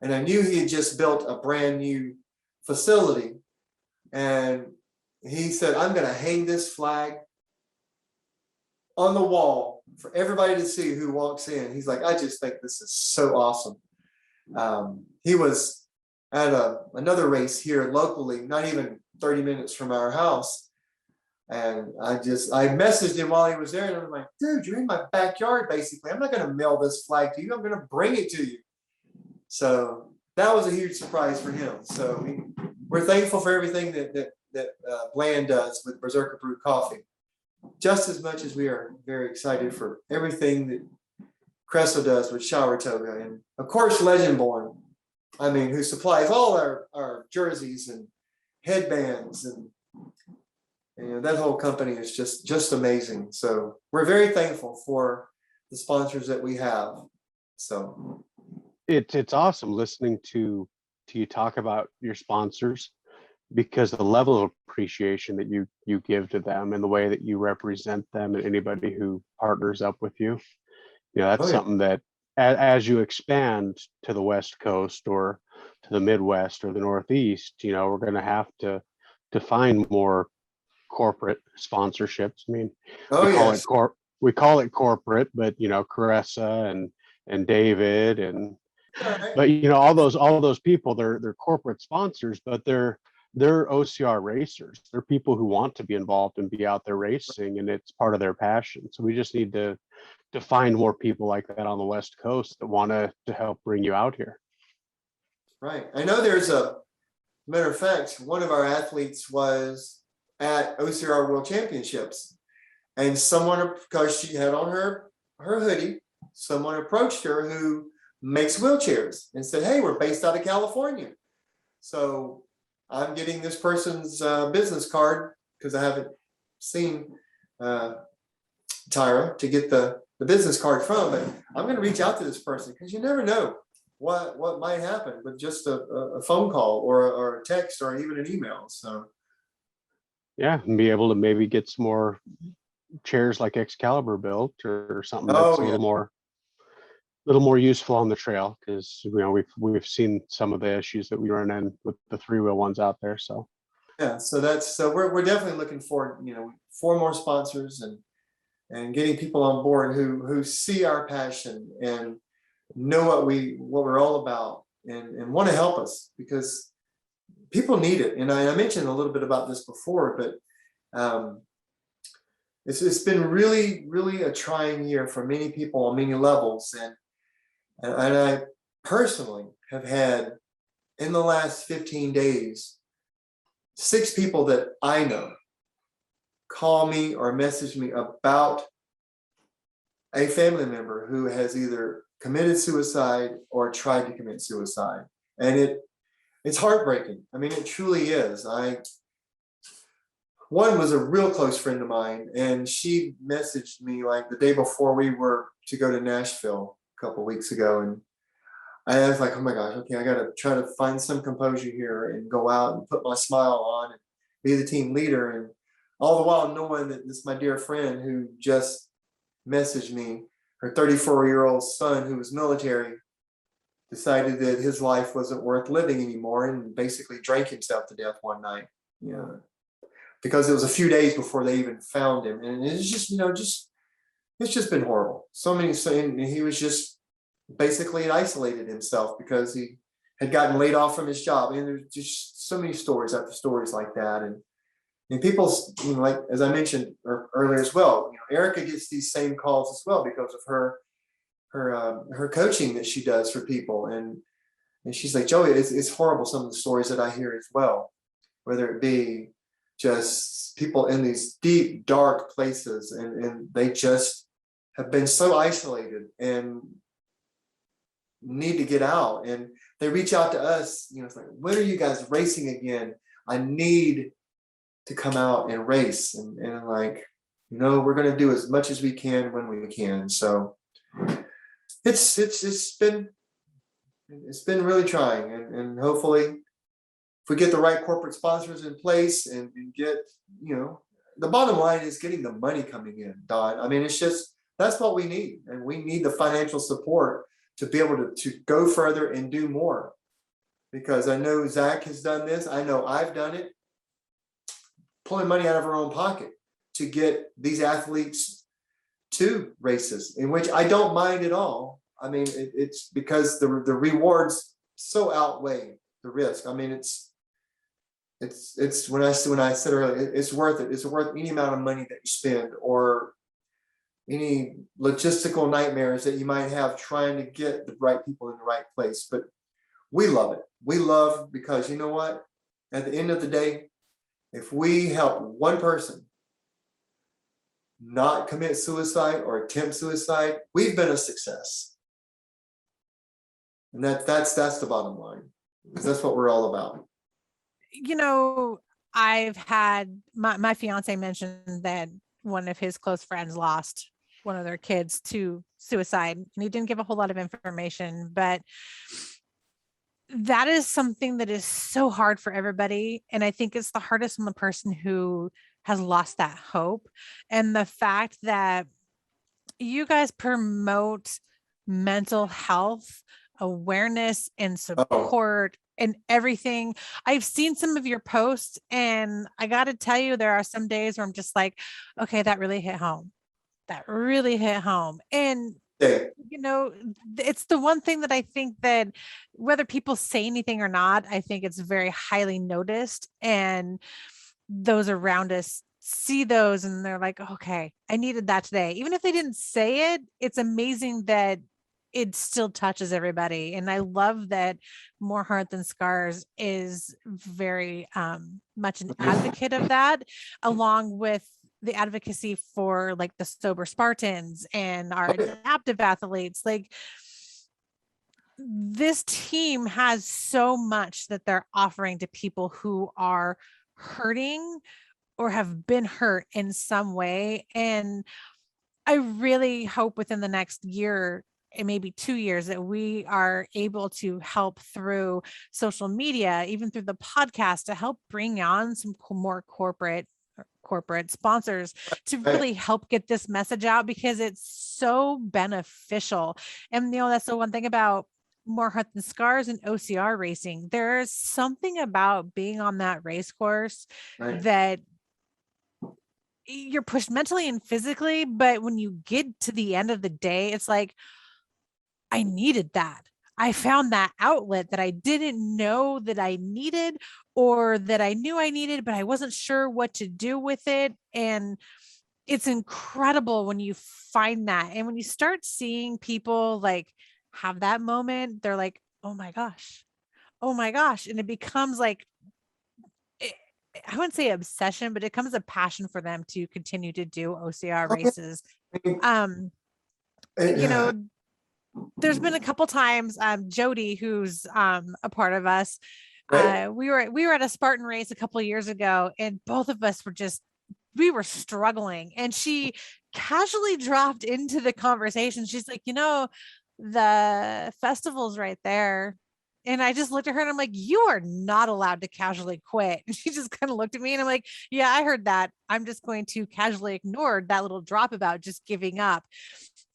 And I knew he had just built a brand new facility. And he said, I'm going to hang this flag on the wall for everybody to see who walks in. He's like, I just think this is so awesome. He was at another race here locally, not even 30 minutes from our house. And I messaged him while he was there, and I was like, dude, you're in my backyard, basically. I'm not going to mail this flag to you. I'm going to bring it to you. So that was a huge surprise for him. So we're thankful for everything that Bland does with Berserker Brew Coffee, just as much as we are very excited for everything that Cresso does with Shower Toga. And of course, Legendborn, who supplies all our jerseys and headbands, and that whole company is just amazing. So we're very thankful for the sponsors that we have. So it's awesome listening to you talk about your sponsors, because the level of appreciation that you give to them and the way that you represent them and anybody who partners up with you, that's something that as you expand to the West Coast or to the Midwest or the Northeast, we're going to have to find more corporate sponsorships. We call it corporate, but Caressa and David and but all those people, they're corporate sponsors, but they're OCR racers. They're people who want to be involved and be out there racing, and it's part of their passion. So we just need to find more people like that on the West Coast that want to help bring you out here. Right. I know there's matter of fact, one of our athletes was at OCR World Championships, and someone, because she had on her hoodie, someone approached her who makes wheelchairs and said, hey, we're based out of California. So I'm getting this person's business card, because I haven't seen Tyra to get the business card from, but I'm going to reach out to this person, because you never know what might happen with just a phone call or a text or even an email. So yeah, and be able to maybe get some more chairs like Excalibur built or something that's a little more useful on the trail, because we've seen some of the issues that we run in with the 3-wheel ones out there. So yeah, so we're definitely looking forward, for more sponsors and getting people on board who see our passion and know what we're all about and want to help us, because people need it. And I mentioned a little bit about this before, but it's been really, really a trying year for many people on many levels. And I personally have had, in the last 15 days, 6 people that I know call me or message me about a family member who has either committed suicide or tried to commit suicide. And it's heartbreaking. It truly is. One was a real close friend of mine, and she messaged me like the day before we were to go to Nashville a couple of weeks ago. And I was like, oh my gosh, okay, I got to try to find some composure here and go out and put my smile on and be the team leader. And all the while knowing that this is my dear friend who just messaged me, her 34-year-old son who was military decided that his life wasn't worth living anymore and basically drank himself to death one night, because it was a few days before they even found him. And it's just, it's just been horrible. He was just basically isolated himself because he had gotten laid off from his job. And there's just so many stories after stories like that. And people, like, as I mentioned earlier as well, Erica gets these same calls as well because of her coaching that she does for people. And she's like, Joey, it's horrible, some of the stories that I hear as well, whether it be just people in these deep, dark places, and they just have been so isolated and need to get out, and they reach out to us, it's like, when are you guys racing again? I need to come out and race. And I'm like, we're going to do as much as we can when we can. So it's been really trying, and hopefully if we get the right corporate sponsors in place and get, the bottom line is getting the money coming in, Don. I mean, it's just, that's what we need. And we need the financial support to be able to go further and do more. Because I know Zach has done this. I know I've done it. Pulling money out of our own pocket to get these athletes to races, in which I don't mind at all. I mean, it's because the rewards so outweigh the risk. I mean, it's when I said earlier, it's worth it. It's worth any amount of money that you spend, or any logistical nightmares that you might have trying to get the right people in the right place. But we love it. We love, because you know what? At the end of the day, if we help one person not commit suicide or attempt suicide, we've been a success. And that's the bottom line, because that's what we're all about. I've had my fiance mentioned that one of his close friends lost one of their kids to suicide, and he didn't give a whole lot of information, but that is something that is so hard for everybody. And I think it's the hardest on the person who has lost that hope. And the fact that you guys promote mental health awareness and support and everything. I've seen some of your posts, and I got to tell you, there are some days where I'm just like, okay, that really hit home. That really hit home. And it's the one thing that I think that whether people say anything or not, I think it's very highly noticed, and those around us see those and they're like, okay, I needed that today. Even if they didn't say it, it's amazing that it still touches everybody. And I love that More Heart Than Scars is very much an advocate of that, along with the advocacy for like the sober Spartans and our adaptive athletes. Like, this team has so much that they're offering to people who are hurting or have been hurt in some way. And I really hope within the next year and maybe 2 years that we are able to help through social media, even through the podcast, to help bring on some more corporate sponsors to really help get this message out, because it's so beneficial. And that's the one thing about More Heart Than Scars and OCR racing. There's something about being on that race course that you're pushed mentally and physically, but when you get to the end of the day, it's like, I needed that. I found that outlet that I didn't know that I needed, or that I knew I needed, but I wasn't sure what to do with it. And it's incredible when you find that. And when you start seeing people like have that moment, they're like, oh my gosh. And it becomes like, I wouldn't say obsession, but it becomes a passion for them to continue to do OCR races. There's been a couple times, Jody, who's a part of us, we were at a Spartan race a couple of years ago, and both of us we were struggling, and she casually dropped into the conversation. She's like, the festival's right there. And I just looked at her and I'm like, you are not allowed to casually quit. And she just kind of looked at me and I'm like, yeah, I heard that. I'm just going to casually ignore that little drop about just giving up.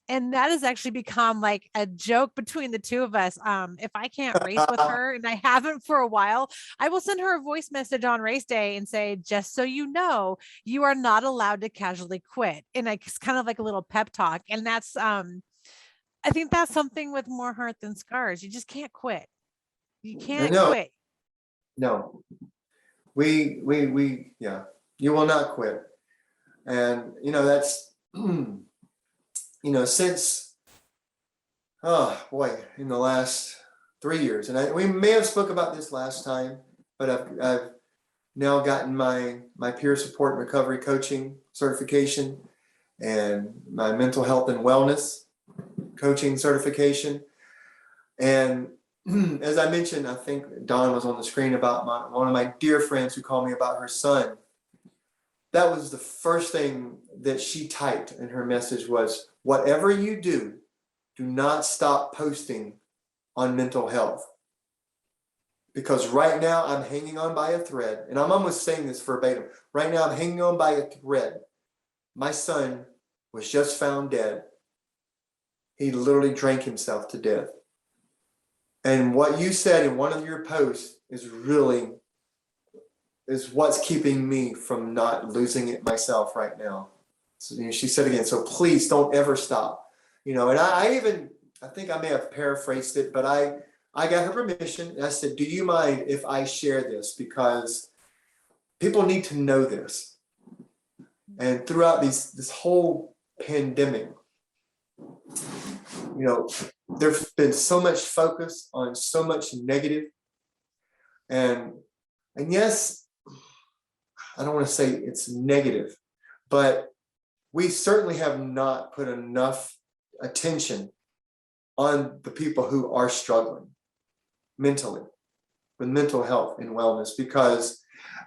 And that has actually become like a joke between the two of us. If I can't race with her, and I haven't for a while, I will send her a voice message on race day and say, just so you know, you are not allowed to casually quit. And it's kind of like a little pep talk. And that's, I think that's something with More Heart Than Scars. You just can't quit. You can't quit. No, we, you will not quit. And, that's, since, in the last 3 years, and we may have spoke about this last time, but I've now gotten my peer support and recovery coaching certification. and my mental health and wellness coaching certification. And as I mentioned, I think Dawn was on the screen about one of my dear friends who called me about her son. That was the first thing that she typed in her message was, whatever you do not stop posting on mental health. Because right now I'm hanging on by a thread, and I'm almost saying this verbatim. Right now I'm hanging on by a thread. My son was just found dead. He literally drank himself to death. And what you said in one of your posts is what's keeping me from not losing it myself right now. So, she said again, so please don't ever stop. And I think I may have paraphrased it, but I got her permission. And I said, do you mind if I share this? Because people need to know this. And throughout this whole pandemic, there's been so much focus on so much negative. And yes, I don't want to say it's negative, but we certainly have not put enough attention on the people who are struggling mentally with mental health and wellness, because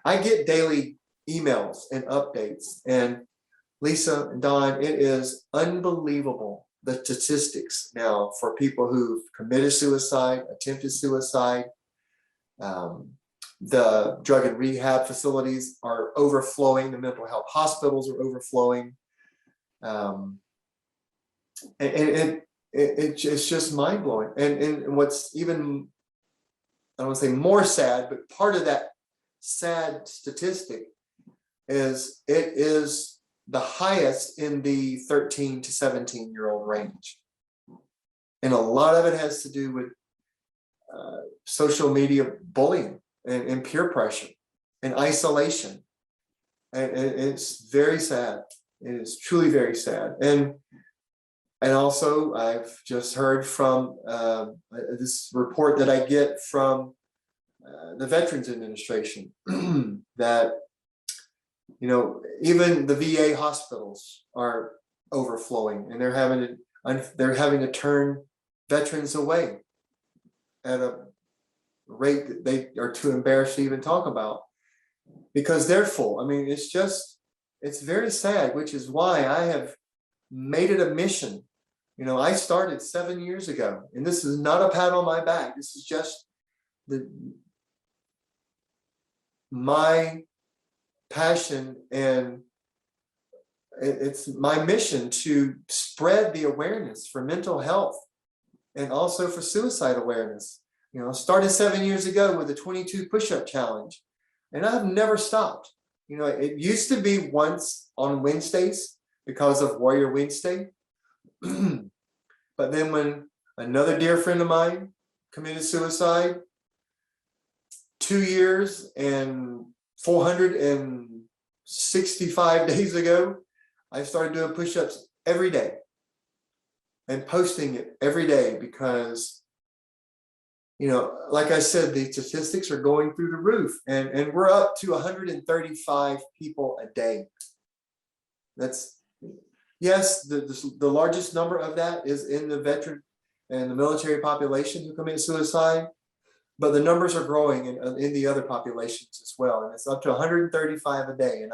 I get daily emails and updates, and Lisa and Don, it is unbelievable the statistics now for people who've committed suicide, attempted suicide. The drug and rehab facilities are overflowing. The mental health hospitals are overflowing. It's just mind blowing. And what's even, I don't want to say more sad, but part of that sad statistic is it is the highest in the 13 to 17-year-old range. And a lot of it has to do with social media bullying and peer pressure and isolation. And it's very sad. It is truly very sad. And also, I've just heard from this report that I get from the Veterans Administration that even the VA hospitals are overflowing, and they're having to turn veterans away at a rate that they are too embarrassed to even talk about because they're full. I mean, it's very sad, which is why I have made it a mission. I started 7 years ago, and this is not a pat on my back. This is just my passion, and it's my mission to spread the awareness for mental health and also for suicide awareness. Started 7 years ago with a 22 push-up challenge, and I've never stopped. It used to be once on Wednesdays because of Warrior Wednesday. But then when another dear friend of mine committed suicide 2 years and 465 days ago, I started doing push-ups every day and posting it every day because, like I said, the statistics are going through the roof, and we're up to 135 people a day. Yes, the largest number of that is in the veteran and the military population who commit suicide, but the numbers are growing in the other populations as well. And it's up to 135 a day. And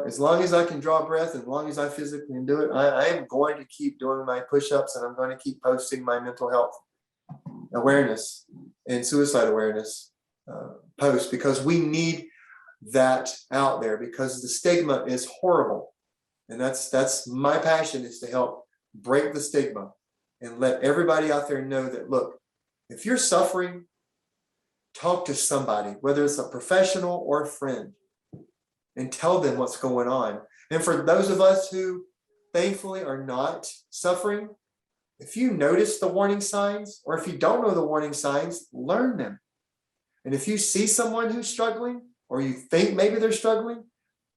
as long as I can draw breath, as long as I physically can do it, I am going to keep doing my push-ups, and I'm going to keep posting my mental health awareness and suicide awareness posts, because we need that out there, because the stigma is horrible. And that's my passion, is to help break the stigma and let everybody out there know that, look, if you're suffering, talk to somebody, whether it's a professional or a friend, and tell them what's going on. And for those of us who thankfully are not suffering, if you notice the warning signs, or if you don't know the warning signs, learn them. And if you see someone who's struggling, or you think maybe they're struggling,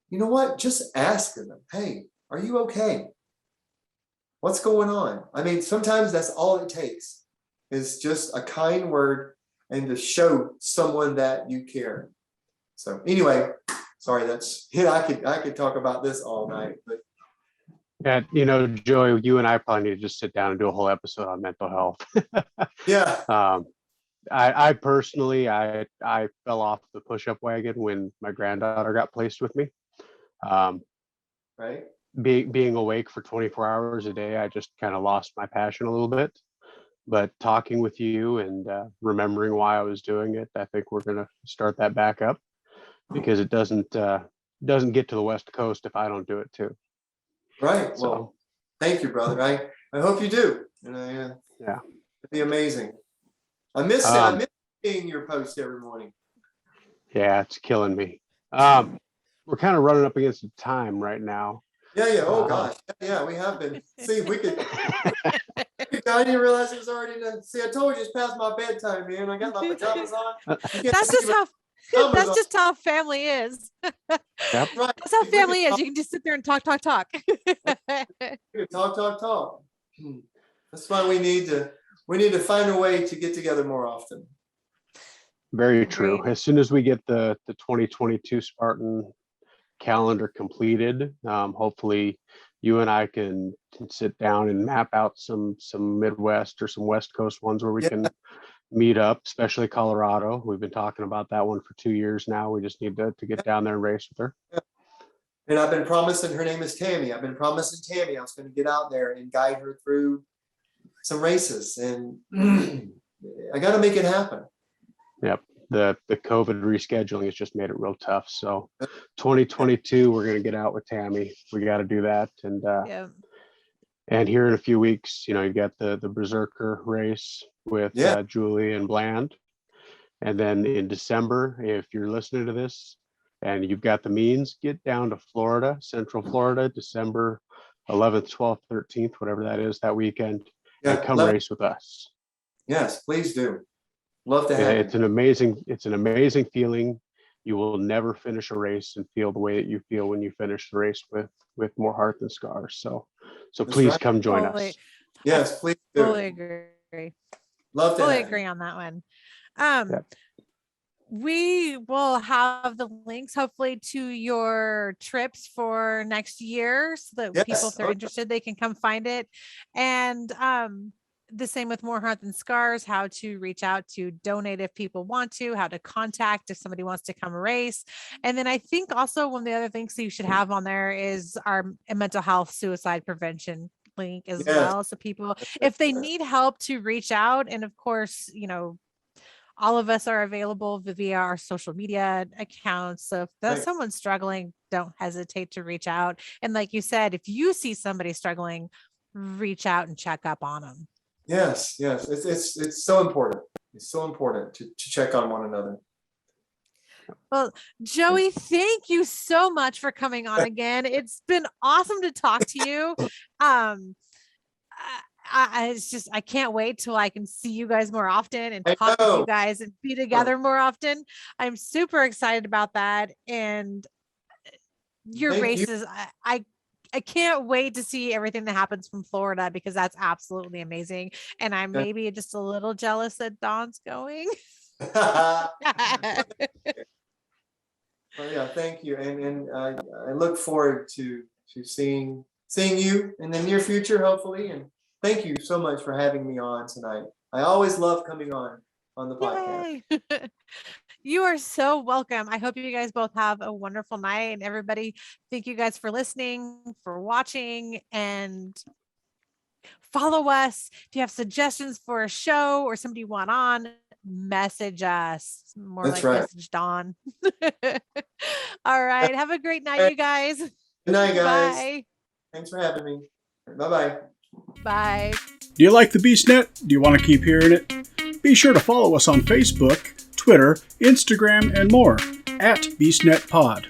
you know what? Just ask them, hey, are you okay? What's going on? I mean, sometimes that's all it takes, is just a kind word and to show someone that you care. So anyway, sorry, I could talk about this all night, but. Yeah, Joey, you and I probably need to just sit down and do a whole episode on mental health. Yeah. I personally, I fell off the push-up wagon when my granddaughter got placed with me. Right. Being awake for 24 hours a day, I just kind of lost my passion a little bit. But talking with you and remembering why I was doing it, I think we're going to start that back up, because it doesn't get to the West Coast if I don't do it too. Right. So, well, thank you, brother. I hope you do. Yeah, it'd be amazing. I miss seeing your post every morning. Yeah, it's killing me. We're kind of running up against the time right now. Yeah. Oh gosh. Yeah, we have been. See, we could. I didn't realize it was already done. See, I told you it's past my bedtime, man. I got my pajamas on. That's just how family is. Yep. Right. That's how family is. You can just sit there and talk. Talk. That's why we need to find a way to get together more often. Very true. As soon as we get the 2022 Spartan calendar completed, hopefully you and I can sit down and map out some Midwest or some West Coast ones where we can meet up, especially Colorado. We've been talking about that one for 2 years now. We just need to get down there and race with her. And I've been promising, her name is Tammy. I've been promising Tammy I was going to get out there and guide her through some races, and I got to make it happen. Yep. The COVID rescheduling has just made it real tough. So 2022, we're going to get out with Tammy. We got to do that. And and here in a few weeks, you've got the Berserker race with Julie and Bland. And then in December, if you're listening to this and you've got the means, get down to Florida, Central Florida, December 11th, 12th, 13th, whatever that is, that weekend, and come race with us. Yes, please do. Love to have you. It's an amazing feeling. You will never finish a race and feel the way that you feel when you finish the race with more heart than scars. So please come join us. Yes, please do. Fully agree. Love to fully agree on that one. We will have the links hopefully to your trips for next year, so that people, if they're interested, they can come find it. And the same with More Heart Than Scars, how to reach out to donate if people want to, how to contact if somebody wants to come race. And then I think also one of the other things that you should have on there is our mental health suicide prevention link as well. So people, if they need help, to reach out. And of course, all of us are available via our social media accounts. So if that's someone's struggling, don't hesitate to reach out. And like you said, if you see somebody struggling, reach out and check up on them. Yes. It's so important. It's so important to check on one another. Well, Joey, thank you so much for coming on again. It's been awesome to talk to you. I can't wait till I can see you guys more often and talk with you guys and be together more often. I'm super excited about that. And your races, I can't wait to see everything that happens from Florida, because that's absolutely amazing. And I'm maybe just a little jealous that Dawn's going. Well, thank you. And I look forward to seeing you in the near future, hopefully. And thank you so much for having me on tonight. I always love coming on the podcast. Yay. You are so welcome. I hope you guys both have a wonderful night. And everybody, thank you guys for listening, for watching, and follow us. If you have suggestions for a show or somebody you want on, message us. Message Dawn. All right. Have a great night, you guys. Good night, guys. Bye. Thanks for having me. Bye-bye. Bye. Do you like the BeastNet? Do you want to keep hearing it? Be sure to follow us on Facebook, Twitter, Instagram, and more at BeastNet Pod.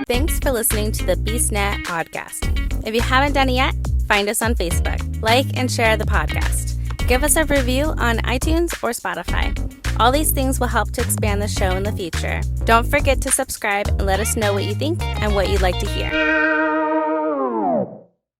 Thanks for listening to the BeastNet podcast. If you haven't done it yet, find us on Facebook, like and share the podcast. Give us a review on iTunes or Spotify. All these things will help to expand the show in the future. Don't forget to subscribe and let us know what you think and what you'd like to hear.